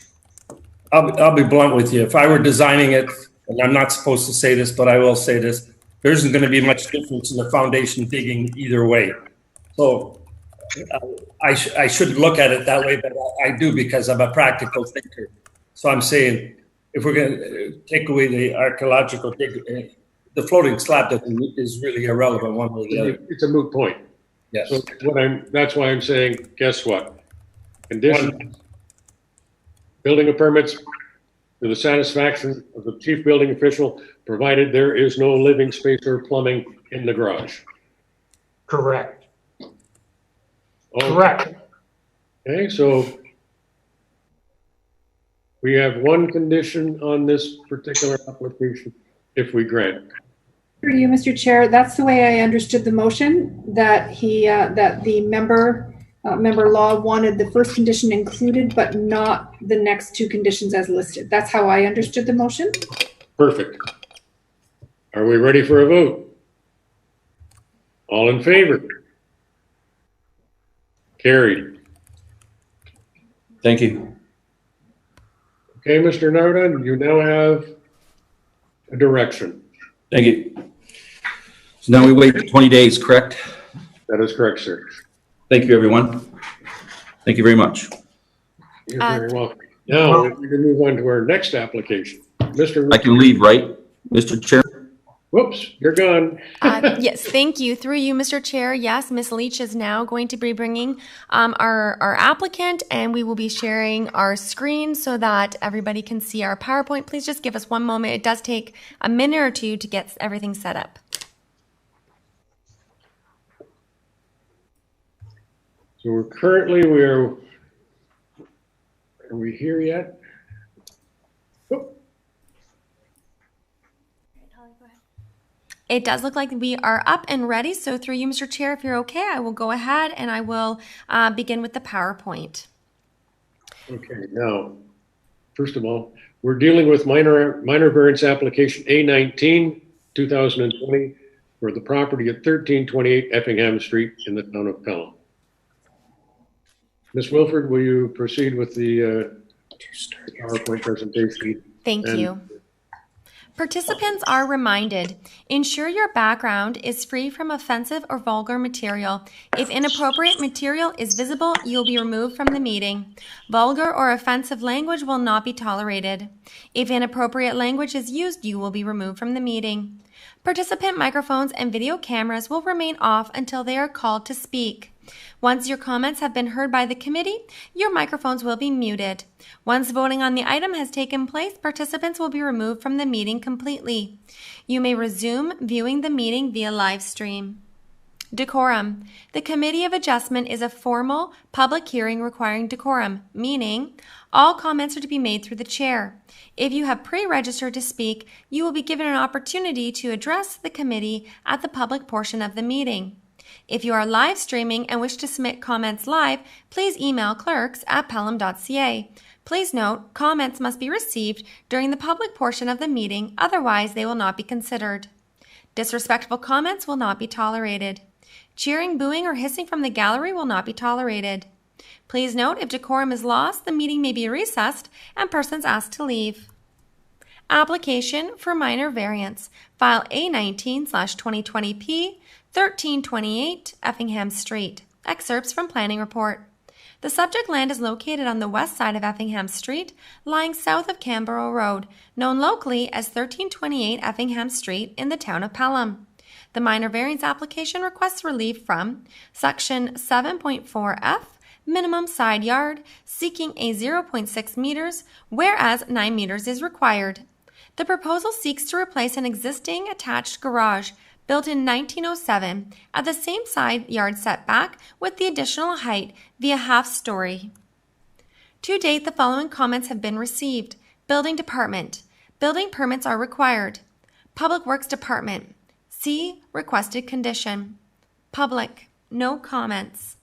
I'll be blunt with you. If I were designing it, and I'm not supposed to say this, but I will say this, there isn't going to be much difference in the foundation digging either way. So I shouldn't look at it that way, but I do because I'm a practical thinker. So I'm saying if we're going to take away the archaeological dig, the floating slab is really irrelevant one way or the other. It's a moot point. Yes. So that's why I'm saying, guess what? Condition, building permits to the satisfaction of the chief building official, provided there is no living space or plumbing in the garage. Correct. Okay. Correct. Okay, so we have one condition on this particular application if we grant. Through you, Mr. Chair, that's the way I understood the motion, that that the member Law wanted the first condition included, but not the next 2 conditions as listed. That's how I understood the motion. Perfect. Are we ready for a vote? All in favor? Carried. Thank you. Okay, Mr. Narda, you now have a direction. Thank you. So now we wait 20 days, correct? That is correct, sir. Thank you, everyone. Thank you very much. You're very welcome. Now, we're going to move on to our next application. I can leave, right, Mr. Chair? Whoops, you're gone. Yes, thank you. Through you, Mr. Chair. Yes, Ms. Leach is now going to be bringing our applicant, and we will be sharing our screen so that everybody can see our PowerPoint. Please just give us one moment. It does take a minute or two to get everything set up. So we're currently, are we here yet? Oh, It does look like we are up and ready. So through you, Mr. Chair, if you're okay, I will go ahead and I will begin with the PowerPoint. okay, now, first of all, we're dealing with minor variance application A19, 2020 for the property at 1328 Effingham Street in the town of Pelham. Ms. Wilford, will you proceed with the PowerPoint presentation? Thank you. Participants are reminded, ensure your background is free from offensive or vulgar material. If inappropriate material is visible, you will be removed from the meeting. Vulgar or offensive language will not be tolerated. If inappropriate language is used, you will be removed from the meeting. Participant microphones and video cameras will remain off until they are called to speak. Once your comments have been heard by the committee, your microphones will be muted. Once voting on the item has taken place, participants will be removed from the meeting completely. You may resume viewing the meeting via live stream. Decorum. The Committee of Adjustment is a formal public hearing requiring decorum, meaning all comments are to be made through the chair. If you have pre-registered to speak, you will be given an opportunity to address the committee at the public portion of the meeting. If you are live streaming and wish to submit comments live, please email clerks@pelham.ca. Please note, comments must be received during the public portion of the meeting, otherwise they will not be considered. Disrespectful comments will not be tolerated. Cheering, booing, or hissing from the gallery will not be tolerated. Please note, if decorum is lost, the meeting may be recessed and persons asked to leave. Application for minor variance. File A19/2020P, 1328 Effingham Street. Excerpts from Planning Report. The subject land is located on the west side of Effingham Street, lying south of Canberra Road, known locally as 1328 Effingham Street in the town of Pelham. The minor variance application requests relief from Section 7.4F, minimum side yard, seeking a 0.6 meters, whereas 9 meters is required. The proposal seeks to replace an existing attached garage built in 1907 at the same side yard setback with the additional height via half-story. To date, the following comments have been received. Building Department. Building permits are required. Public Works Department. See requested condition. Public. No comments.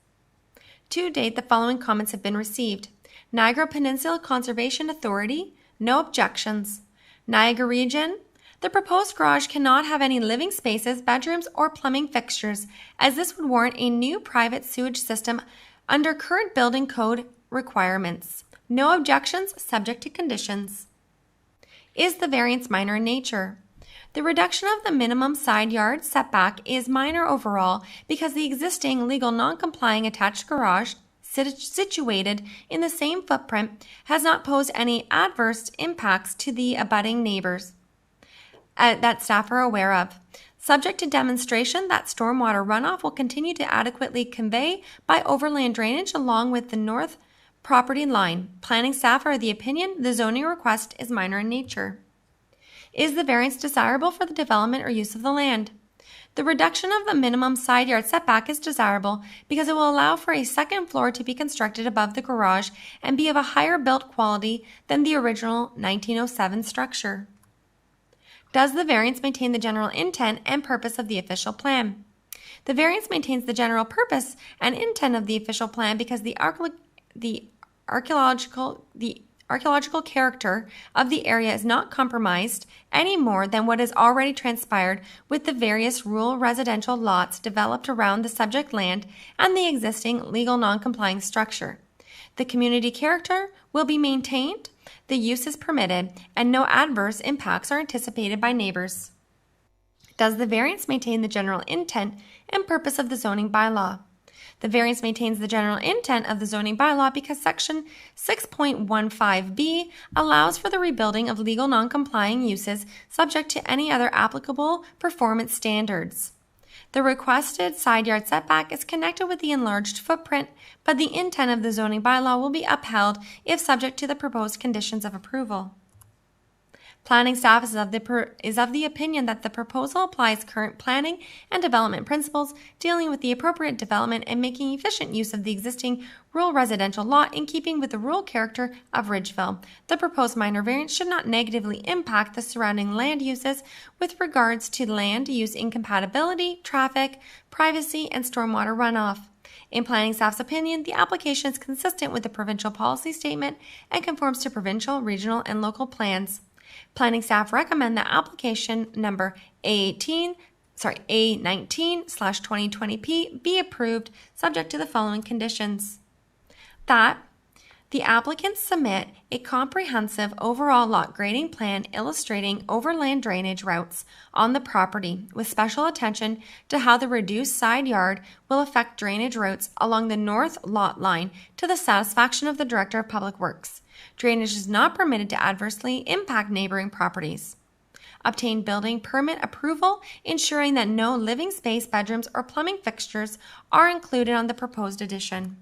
To date, the following comments have been received. Niagara Peninsula Conservation Authority. No objections. Niagara Region. The proposed garage cannot have any living spaces, bedrooms, or plumbing fixtures, as this would warrant a new private sewage system under current building code requirements. No objections, subject to conditions. Is the variance minor in nature? The reduction of the minimum side yard setback is minor overall because the existing legal non-complying attached garage situated in the same footprint has not posed any adverse impacts to the abutting neighbors that staff are aware of. Subject to demonstration that stormwater runoff will continue to adequately convey by overland drainage along with the north property line. Planning staff are of the opinion the zoning request is minor in nature. Is the variance desirable for the development or use of the land? The reduction of the minimum side yard setback is desirable because it will allow for a second floor to be constructed above the garage and be of a higher built quality than the original 1907 structure. Does the variance maintain the general intent and purpose of the official plan? The variance maintains the general purpose and intent of the official plan because the archaeological character of the area is not compromised any more than what has already transpired with the various rural residential lots developed around the subject land and the existing legal non-complying structure. The community character will be maintained, the use is permitted, and no adverse impacts are anticipated by neighbors. Does the variance maintain the general intent and purpose of the zoning bylaw? The variance maintains the general intent of the zoning bylaw because Section 6.15b allows for the rebuilding of legal non-complying uses subject to any other applicable performance standards. The requested side yard setback is connected with the enlarged footprint, but the intent of the zoning bylaw will be upheld if subject to the proposed conditions of approval. Planning staff is of the opinion that the proposal applies current planning and development principles dealing with the appropriate development and making efficient use of the existing rural residential lot in keeping with the rural character of Ridgeville. The proposed minor variance should not negatively impact the surrounding land uses with regards to land use incompatibility, traffic, privacy, and stormwater runoff. In planning staff's opinion, the application is consistent with the provincial policy statement and conforms to provincial, regional, and local plans. Planning staff recommend that application number A19/2020P be approved subject to the following conditions. That the applicants submit a comprehensive overall lot grading plan illustrating overland drainage routes on the property with special attention to how the reduced side yard will affect drainage routes along the north lot line to the satisfaction of the Director of Public Works. Drainage is not permitted to adversely impact neighboring properties. Obtain building permit approval, ensuring that no living space, bedrooms, or plumbing fixtures are included on the proposed addition.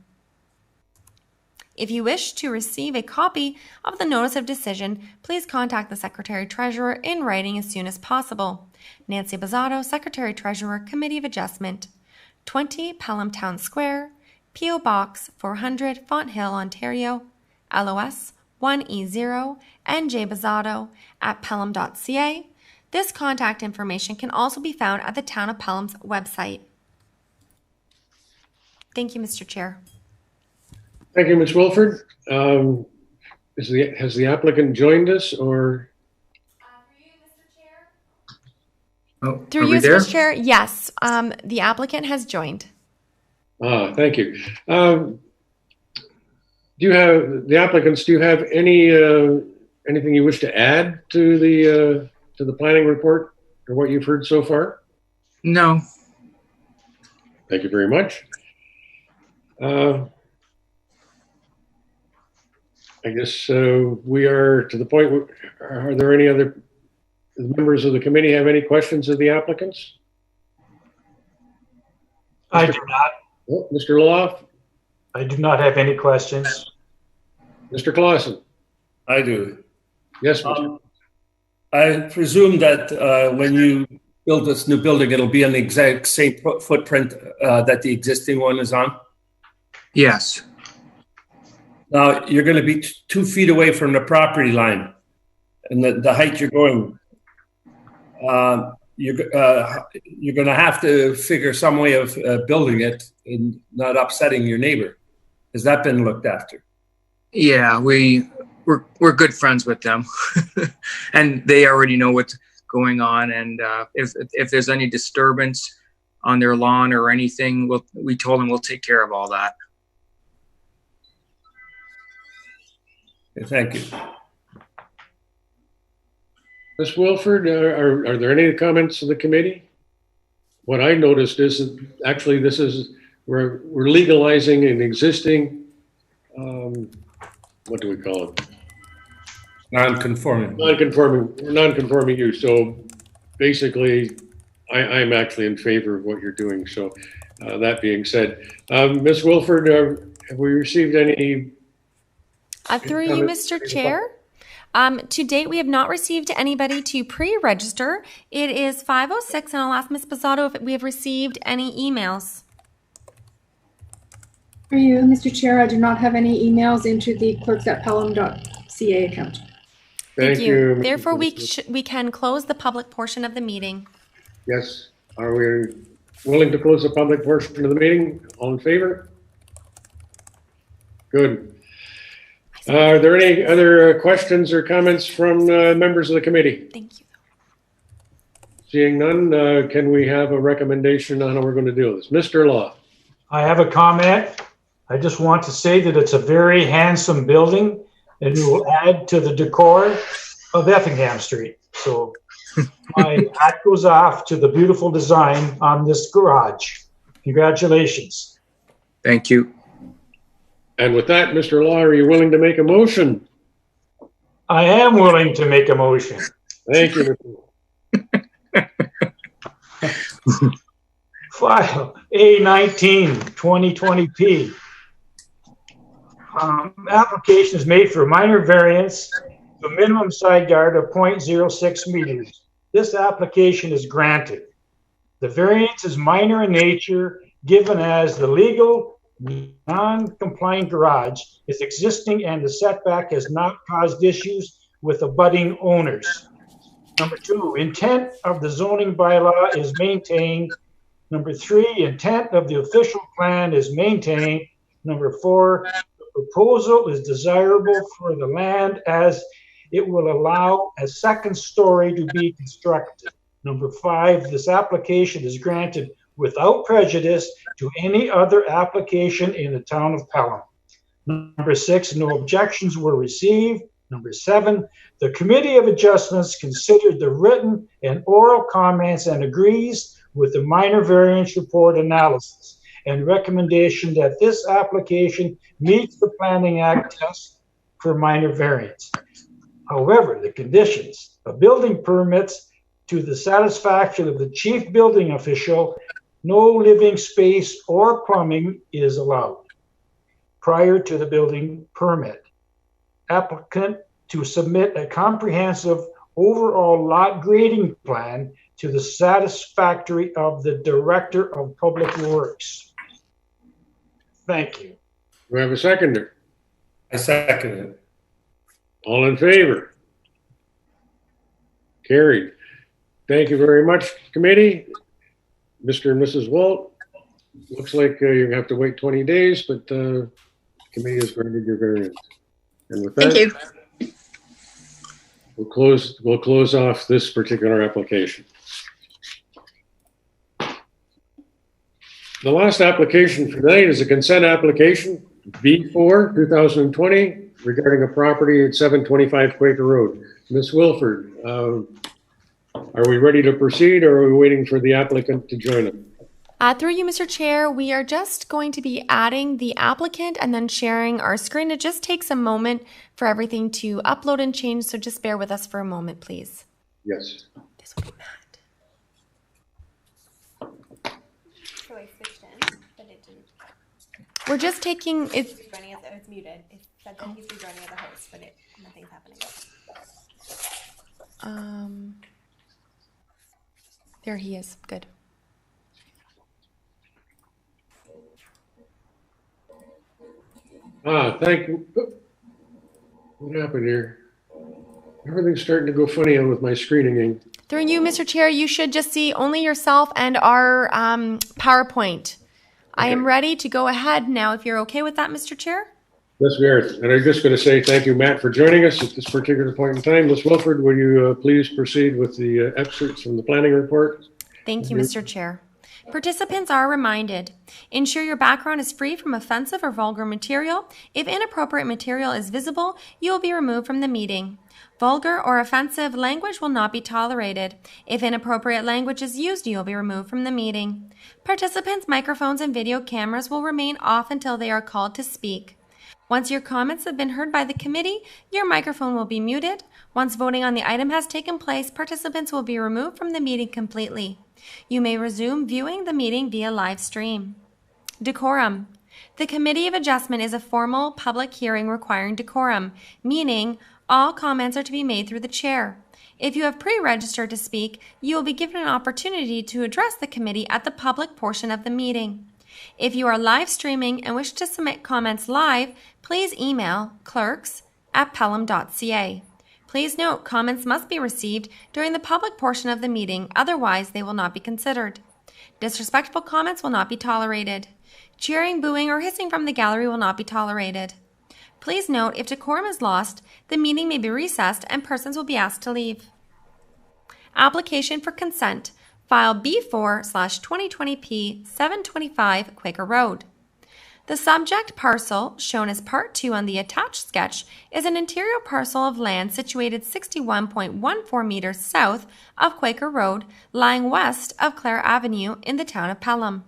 If you wish to receive a copy of the notice of decision, please contact the Secretary Treasurer in writing as soon as possible. Nancy Bozzato, Secretary Treasurer, Committee of Adjustment, 20 Pelham Town Square, P.O. Box 400, Fonthill, Ontario, LOS 1E0, NJ Bozzato at pelham.ca. This contact information can also be found at the Town of Pelham's website. Thank you, Mr. Chair. Thank you, Ms. Wilford. Has the applicant joined us, or? Through you, Mr. Chair, yes, the applicant has joined. Thank you. Do you have the applicants? Do you have anything you wish to add to the planning report or what you've heard so far? No. Thank you very much. I guess we are to the point where, are there any other members of the committee have any questions of the applicants? I do not. Oh, Mr. Loff? I do not have any questions. Mr. Clausen? I do. Yes, Mr. I presume that when you build this new building, it'll be on the exact same footprint that the existing one is on? Yes. Now, you're going to be 2 feet away from the property line, and the height you're going, you're going to have to figure some way of building it and not upsetting your neighbor. Has that been looked after? Yeah, we're good friends with them, and they already know what's going on. And if there's any disturbance on their lawn or anything, we told them we'll take care of all that. Okay, thank you. Ms. Wilford, are there any comments of the committee? What I noticed is that actually we're legalizing an existing, what do we call it? Non-conforming use. So basically, I'm actually in favor of what you're doing. So that being said, Ms. Wilford, have we received any? Through you, Mr. Chair. To date, we have not received anybody to pre-register. It is 5:06, and I'll ask Ms. Bozzato if we have received any emails. For you, Mr. Chair, I do not have any emails into the clerks@pelham.ca account. Thank you. Therefore, we can close the public portion of the meeting. Yes. Are we willing to close the public portion of the meeting? All in favor? Good. Are there any other questions or comments from members of the committee? Thank you. Seeing none, can we have a recommendation on how we're going to do this? Mr. Law. I have a comment. I just want to say that it's a very handsome building and it will add to the decor of Effingham Street. So my hat goes off to the beautiful design on this garage. Congratulations. Thank you. And with that, Mr. Law, are you willing to make a motion? I am willing to make a motion. Thank you, Mr. Law. File A19 2020P. Application is made for minor variance to a minimum side yard of 0.06 meters. This application is granted. The variance is minor in nature, given as the legal non-compliant garage is existing and the setback has not caused issues with abutting owners. Number 2, intent of the zoning bylaw is maintained. Number 3, intent of the official plan is maintained. Number 4, the proposal is desirable for the land as it will allow a second story to be constructed. Number 5, this application is granted without prejudice to any other application in the town of Pelham. Number 6, no objections were received. Number 7, the Committee of Adjustments considered the written and oral comments and agrees with the minor variance report analysis and recommendation that this application meets the Planning Act test for minor variance. However, the conditions of building permits to the satisfaction of the chief building official, no living space or plumbing is allowed prior to the building permit. Applicant to submit a comprehensive overall lot grading plan to the satisfactory of the Director of Public Works. Thank you. Do we have a seconder? I second it. All in favor? Carried. Thank you very much, committee. Mr. and Mrs. Walt, looks like you have to wait 20 days, but committee has granted your variance. And with that, Thank you. We'll close off this particular application. The last application for tonight is a consent application B4 2020 regarding a property at 725 Quaker Road. Ms. Wilford, are we ready to proceed, or are we waiting for the applicant to join us? Through you, Mr. Chair, we are just going to be adding the applicant and then sharing our screen. It just takes a moment for everything to upload and change, so just bear with us for a moment, please. Yes. This will be Matt. So I switched in, but it didn't. We're just taking it. It's muted. It said that he's joining as a host, but nothing's happening. There he is. Good. Thank you. What happened here? Everything's starting to go funny on with my screening. Through you, Mr. Chair, you should just see only yourself and our PowerPoint. Okay. I am ready to go ahead now, if you're okay with that, Mr. Chair. Yes, we are. And I'm just going to say thank you, Matt, for joining us at this particular point in time. Ms. Wilford, will you please proceed with the excerpts from the planning report? Thank you, Mr. Chair. Participants are reminded, ensure your background is free from offensive or vulgar material. If inappropriate material is visible, you will be removed from the meeting. Vulgar or offensive language will not be tolerated. If inappropriate language is used, you will be removed from the meeting. Participants' microphones and video cameras will remain off until they are called to speak. Once your comments have been heard by the committee, your microphone will be muted. Once voting on the item has taken place, participants will be removed from the meeting completely. You may resume viewing the meeting via live stream. Decorum. The Committee of Adjustment is a formal public hearing requiring decorum, meaning all comments are to be made through the chair. If you have pre-registered to speak, you will be given an opportunity to address the committee at the public portion of the meeting. If you are live streaming and wish to submit comments live, please email clerks@pelham.ca. Please note, comments must be received during the public portion of the meeting, otherwise they will not be considered. Disrespectful comments will not be tolerated. Cheering, booing, or hissing from the gallery will not be tolerated. Please note, if decorum is lost, the meeting may be recessed and persons will be asked to leave. Application for consent. File B4/2020P 725 Quaker Road. The subject parcel, shown as Part 2 on the attached sketch, is an interior parcel of land situated 61.14 meters south of Quaker Road, lying west of Clare Avenue in the town of Pelham.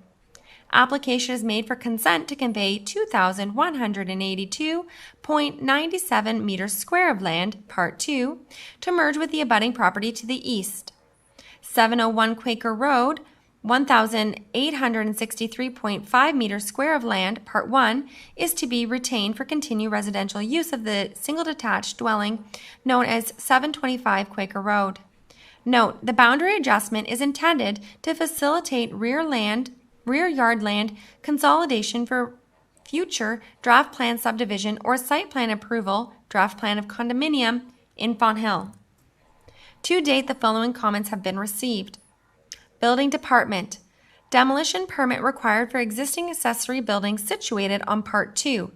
Application is made for consent to convey 2,182.97 meters square of land, Part 2, to merge with the abutting property to the east. 701 Quaker Road, 1,863.5 meters square of land, Part 1, is to be retained for continued residential use of the single detached dwelling known as 725 Quaker Road. Note, the boundary adjustment is intended to facilitate rear yard land consolidation for future draft plan subdivision or site plan approval, draft plan of condominium in Fonthill. To date, the following comments have been received. Building Department. Demolition permit required for existing accessory buildings situated on Part 2.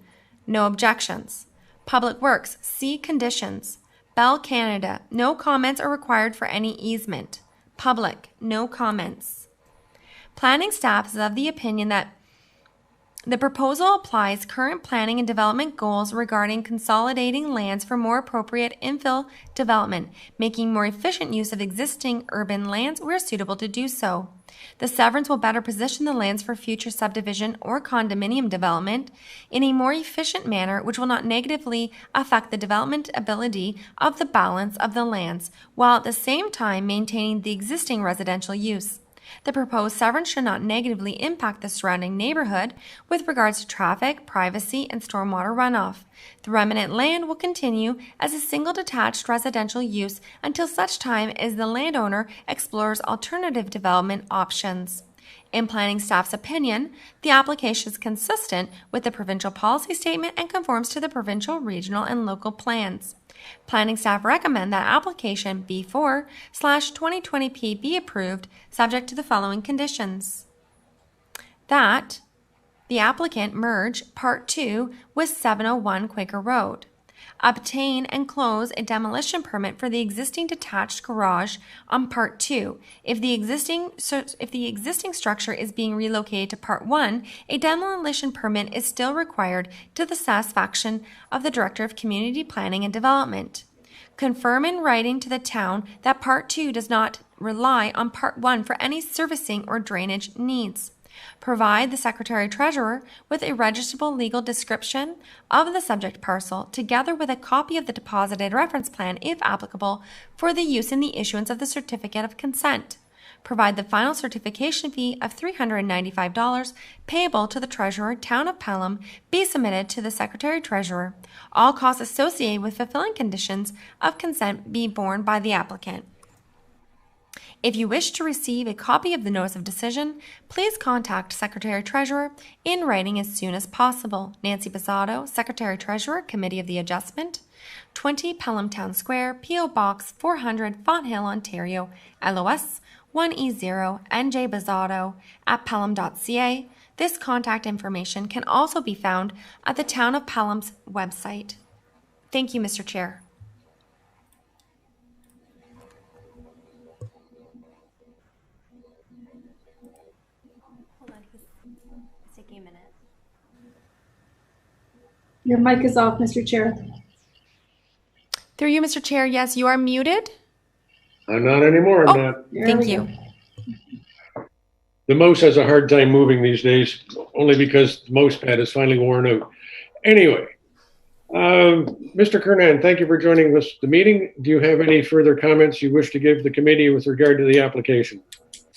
No objections. Public Works. See conditions. Bell Canada. No comments are required for any easement. Public. No comments. Planning staff is of the opinion that the proposal applies current planning and development goals regarding consolidating lands for more appropriate infill development, making more efficient use of existing urban lands where suitable to do so. The severance will better position the lands for future subdivision or condominium development in a more efficient manner, which will not negatively affect the development ability of the balance of the lands, while at the same time maintaining the existing residential use. The proposed severance should not negatively impact the surrounding neighborhood with regards to traffic, privacy, and stormwater runoff. The remnant land will continue as a single detached residential use until such time as the landowner explores alternative development options. In planning staff's opinion, the application is consistent with the provincial policy statement and conforms to the provincial, regional, and local plans. Planning staff recommend that application B4/2020P be approved, subject to the following conditions. That the applicant merge Part 2 with 701 Quaker Road. Obtain and close a demolition permit for the existing detached garage on Part 2. If the existing structure is being relocated to Part 1, a demolition permit is still required to the satisfaction of the Director of Community Planning and Development. Confirm in writing to the town that Part 2 does not rely on Part 1 for any servicing or drainage needs. Provide the Secretary-Treasurer with a registrable legal description of the subject parcel, together with a copy of the deposited reference plan, if applicable, for the use in the issuance of the certificate of consent. Provide the final certification fee of $395 payable to the Treasurer, Town of Pelham, be submitted to the Secretary-Treasurer. All costs associated with fulfilling conditions of consent be borne by the applicant. If you wish to receive a copy of the Notice of Decision, please contact Secretary-Treasurer in writing as soon as possible. Nancy Bizzotto, Secretary-Treasurer, Committee of the Adjustment, 20 Pelham Town Square, P.O. Box 400, Fonthill, Ontario, LOS 1E0, NJ Bizzotto at pelham.ca. This contact information can also be found at the Town of Pelham's website. Thank you, Mr. Chair. Your mic is off, Mr. Chair. Through you, Mr. Chair, yes, you are muted. I'm not anymore. I'm not. Thank you. The mouse has a hard time moving these days, only because the mouse pad is finally worn out. Anyway, Mr. Kernan, thank you for joining us the meeting. Do you have any further comments you wish to give the committee with regard to the application?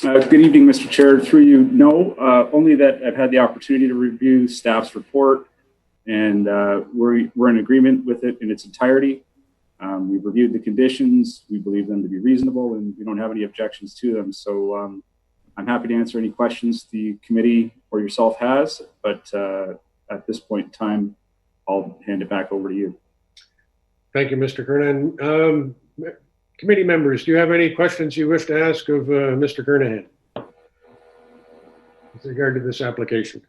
Good evening, Mr. Chair. Through you, no, only that I've had the opportunity to review staff's report, and we're in agreement with it in its entirety. We've reviewed the conditions. We believe them to be reasonable, and we don't have any objections to them. So I'm happy to answer any questions the committee or yourself has, but at this point in time, I'll hand it back over to you. Thank you, Mr. Kernan. Committee members, do you have any questions you wish to ask of Mr. Kernahan with regard to this application?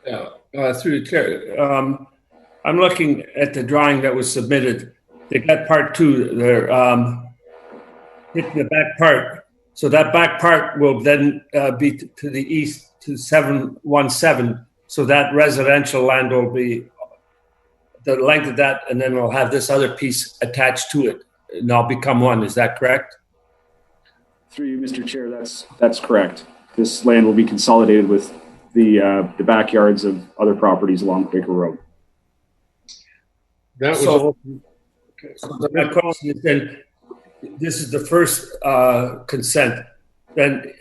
Yeah, through the chair. I'm looking at the drawing that was submitted. They got Part 2. They're hitting the back part. So that back part will then be to the east to 717. So that residential land will be the length of that, and then we'll have this other piece attached to it, and all become one. Is that correct? Through you, Mr. Chair, that's correct. This land will be consolidated with the backyards of other properties along Quaker Road. That was So- all. So my question is then, this is the first consent. Then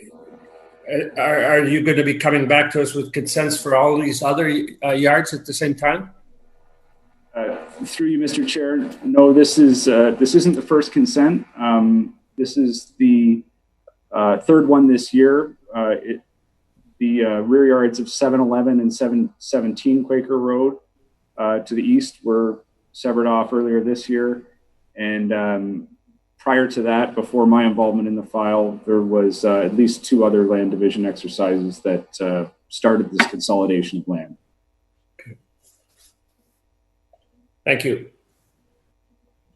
are you going to be coming back to us with consents for all these other yards at the same time? Through you, Mr. Chair. No, this isn't the first consent. This is the third one this year. The rear yards of 711 and 717 Quaker Road to the east were severed off earlier this year. And prior to that, before my involvement in the file, there was at least 2 other land division exercises that started this consolidation of land. Thank you.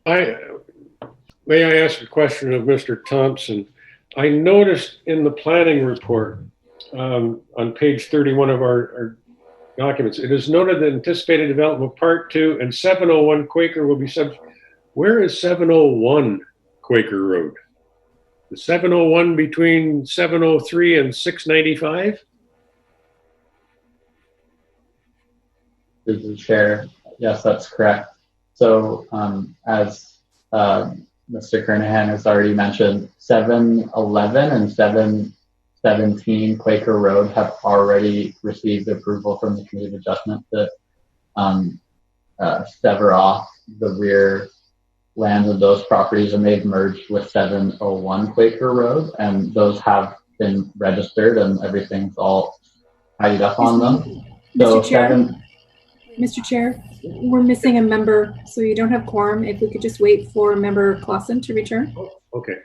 May I ask a question of Mr. Thompson? I noticed in the planning report on page 31 of our documents, it is noted that anticipated development of Part 2 and 701 Quaker will be subject. Where is 701 Quaker Road? The 701 between 703 and 695? This is Chair. Yes, that's correct. So as Mr. Kernahan has already mentioned, 711 and 717 Quaker Road have already received approval from the Committee of Adjustment to sever off the rear lands of those properties, and they've merged with 701 Quaker Road, and those have been registered and everything's all tied up on them. So Mr. Chair, we're missing a member, so you don't have quorum. If we could just wait for Member Clausen to return. Okay.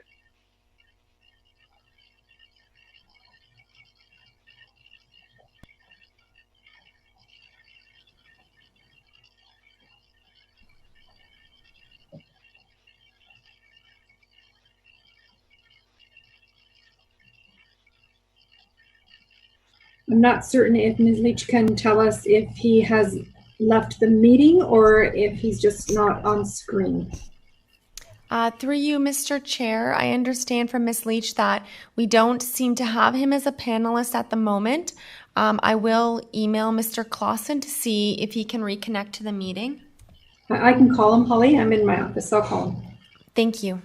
I'm not certain if Ms. Leach can tell us if he has left the meeting or if he's just not on screen. Through you, Mr. Chair, I understand from Ms. Leach that we don't seem to have him as a panelist at the moment. I will email Mr. Clausen to see if he can reconnect to the meeting. I can call him, Holly. I'm in my office. I'll call him. Thank you.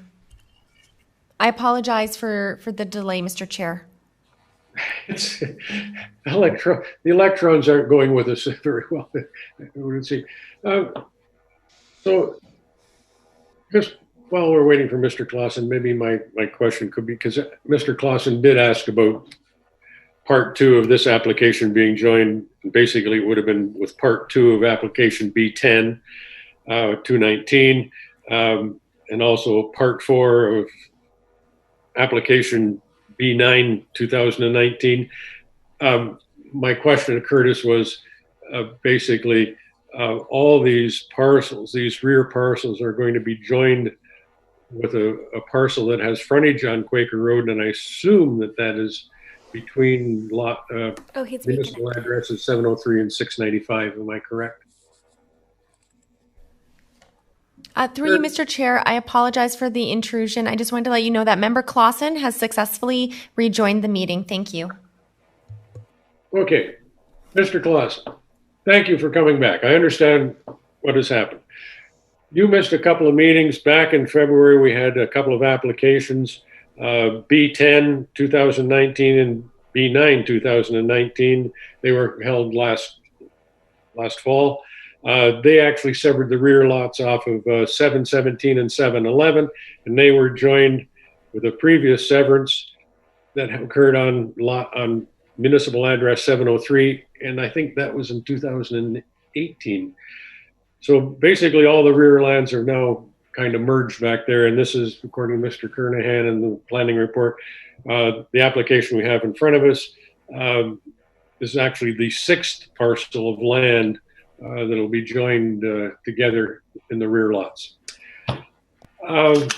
I apologize for the delay, Mr. Chair. It's the electrons aren't going with us very well. I wouldn't see. So just while we're waiting for Mr. Clausen, maybe my question could be, because Mr. Clausen did ask about Part 2 of this application being joined. Basically, it would have been with Part 2 of application B10, 219, and also Part 4 of application B9, 2019. My question to Curtis was basically all these parcels, these rear parcels, are going to be joined with a parcel that has frontage on Quaker Road, and I assume that that is between municipal addresses 703 and 695. Am I correct? Through you, Mr. Chair, I apologize for the intrusion. I just wanted to let you know that Member Clausen has successfully rejoined the meeting. Thank you. Okay. Mr. Clausen, thank you for coming back. I understand what has happened. You missed a couple of meetings. Back in February, we had a couple of applications, B10 2019 and B9 2019. They were held last fall. They actually severed the rear lots off of 717 and 711, and they were joined with a previous severance that occurred on municipal address 703, and I think that was in 2018. So basically all the rear lands are now kind of merged back there, and this is, according to Mr. Kernahan and the planning report, the application we have in front of us is actually the 6th parcel of land that'll be joined together in the rear lots. And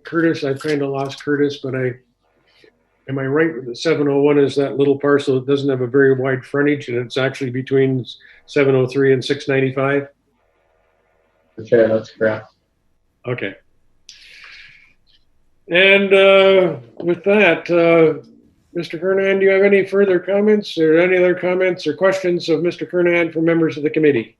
Curtis, I kind of lost Curtis, but am I right with the 701 is that little parcel that doesn't have a very wide frontage, and it's actually between 703 and 695? Chair, that's correct. Okay. And with that, Mr. Kernahan, do you have any further comments or any other comments or questions of Mr. Kernahan from members of the committee?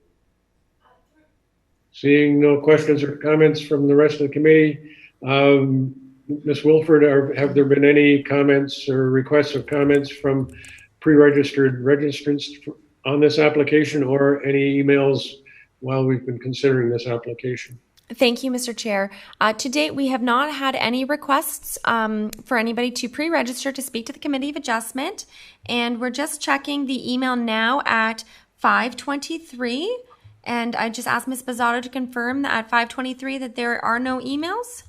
Seeing no questions or comments from the rest of the committee, Ms. Wilford, have there been any comments or requests of comments from pre-registered registrants on this application, or any emails while we've been considering this application? Thank you, Mr. Chair. To date, we have not had any requests for anybody to pre-register to speak to the Committee of Adjustment, and we're just checking the email now at 5:23, and I just asked Ms. Bizzato to confirm that at 5:23 that there are no emails.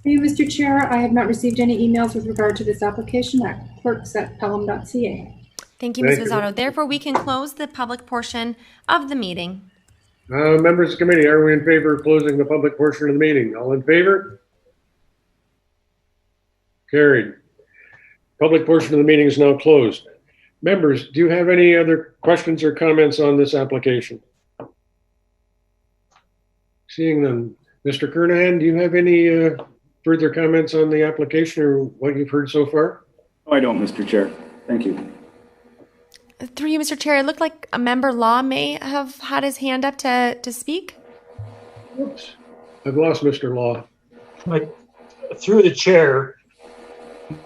Thank you, Mr. Chair. I have not received any emails with regard to this application at clerks@pelham.ca. Thank you, Ms. Bizzato. Therefore, we can close the public portion of the meeting. Members of the committee, are we in favor of closing the public portion of the meeting? All in favor? Carried. Public portion of the meeting is now closed. Members, do you have any other questions or comments on this application? Seeing none. Mr. Kernahan, do you have any further comments on the application or what you've heard so far? No, I don't, Mr. Chair. Thank you. Through you, Mr. Chair, it looked like a member Law may have had his hand up to speak. Oops, I've lost Mr. Law. Through the chair,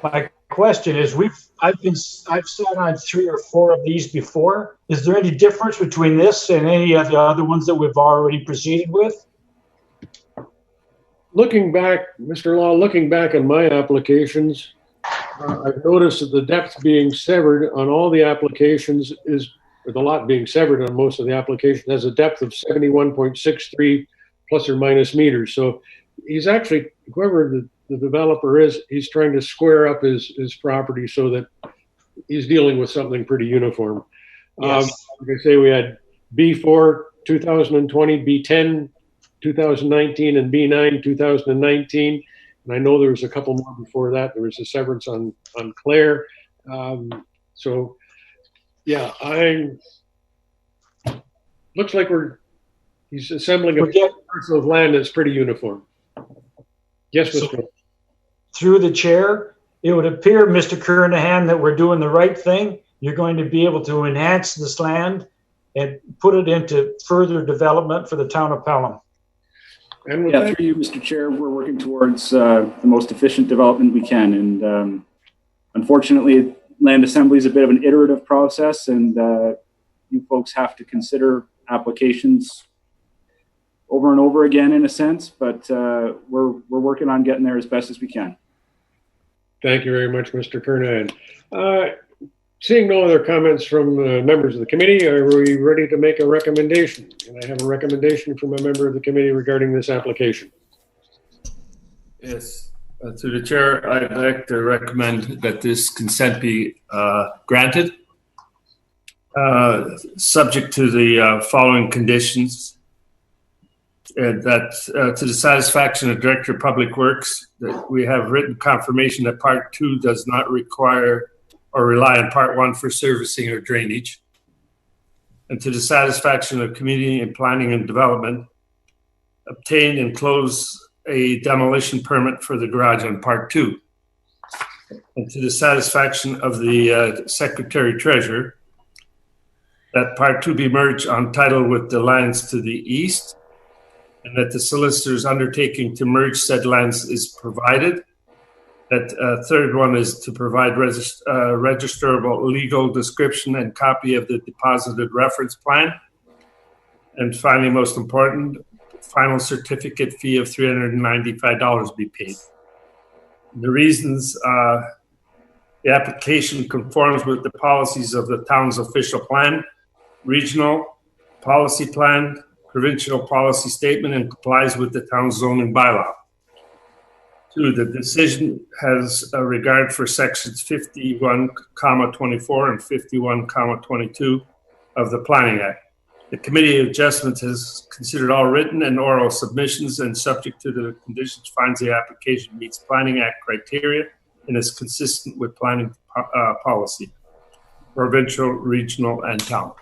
my question is, I've sat on 3 or 4 of these before. Is there any difference between this and any of the other ones that we've already proceeded with? Looking back, Mr. Law, looking back on my applications, I've noticed that the depth being severed on all the applications with a lot being severed on most of the applications, has a depth of 71.63 plus or minus meters. So he's actually, whoever the developer is, he's trying to square up his property so that he's dealing with something pretty uniform. Yes. Like I say, we had B4 2020, B10 2019, and B9 2019. And I know there was a couple more before that. There was a severance on Claire. So, yeah, looks like he's assembling a parcel of land that's pretty uniform. Yes, Mr. So, through the chair, it would appear, Mr. Kernahan, that we're doing the right thing. You're going to be able to enhance this land and put it into further development for the town of Pelham. And yeah, through you, Mr. Chair, we're working towards the most efficient development we can. And unfortunately, land assembly is a bit of an iterative process, and you folks have to consider applications over and over again, in a sense. But we're working on getting there as best as we can. Thank you very much, Mr. Kernahan. Seeing no other comments from members of the committee, are we ready to make a recommendation? And I have a recommendation from a member of the committee regarding this application. Yes, to the chair, I'd like to recommend that this consent be granted, subject to the following conditions. That to the satisfaction of Director of Public Works, that we have written confirmation that Part 2 does not require or rely on Part 1 for servicing or drainage. And to the satisfaction of Community and Planning and Development, obtain and close a demolition permit for the garage on Part 2. And to the satisfaction of the Secretary Treasurer, that Part 2 be merged on title with the lands to the east, and that the solicitor's undertaking to merge said lands is provided. That third one is to provide registrable legal description and copy of the deposited reference plan. And finally, most important, final certificate fee of $395 be paid. The reasons, the application conforms with the policies of the town's official plan, regional policy plan, provincial policy statement, and complies with the town's zoning bylaw. 2, the decision has a regard for sections 51,24 and 51,22 of the Planning Act. The Committee of Adjustment has considered all written and oral submissions, and subject to the conditions finds the application meets Planning Act criteria and is consistent with planning policy, provincial, regional, and town.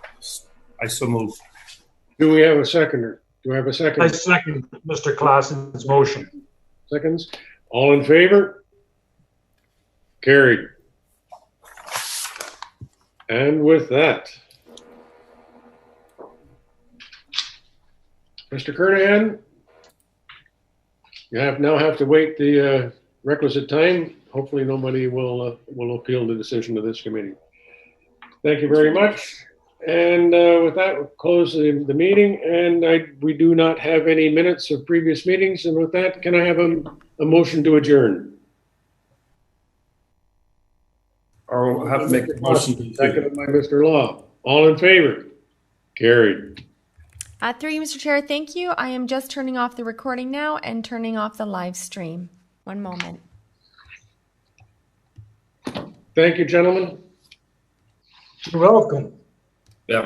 I so move. Do we have a seconder? Do I have a second? I second Mr. Klassen's motion. Seconds. All in favor? Carried. And with that, Mr. Kernahan, you now have to wait the requisite time. Hopefully nobody will appeal the decision of this committee. Thank you very much. And with that, we'll close the meeting. And we do not have any minutes of previous meetings. And with that, can I have a motion to adjourn? I'll have to make the motion. Seconded by Mr. Law. All in favor? Carried. Through you, Mr. Chair, thank you. I am just turning off the recording now and turning off the live stream. One moment. Thank you, gentlemen. You're welcome.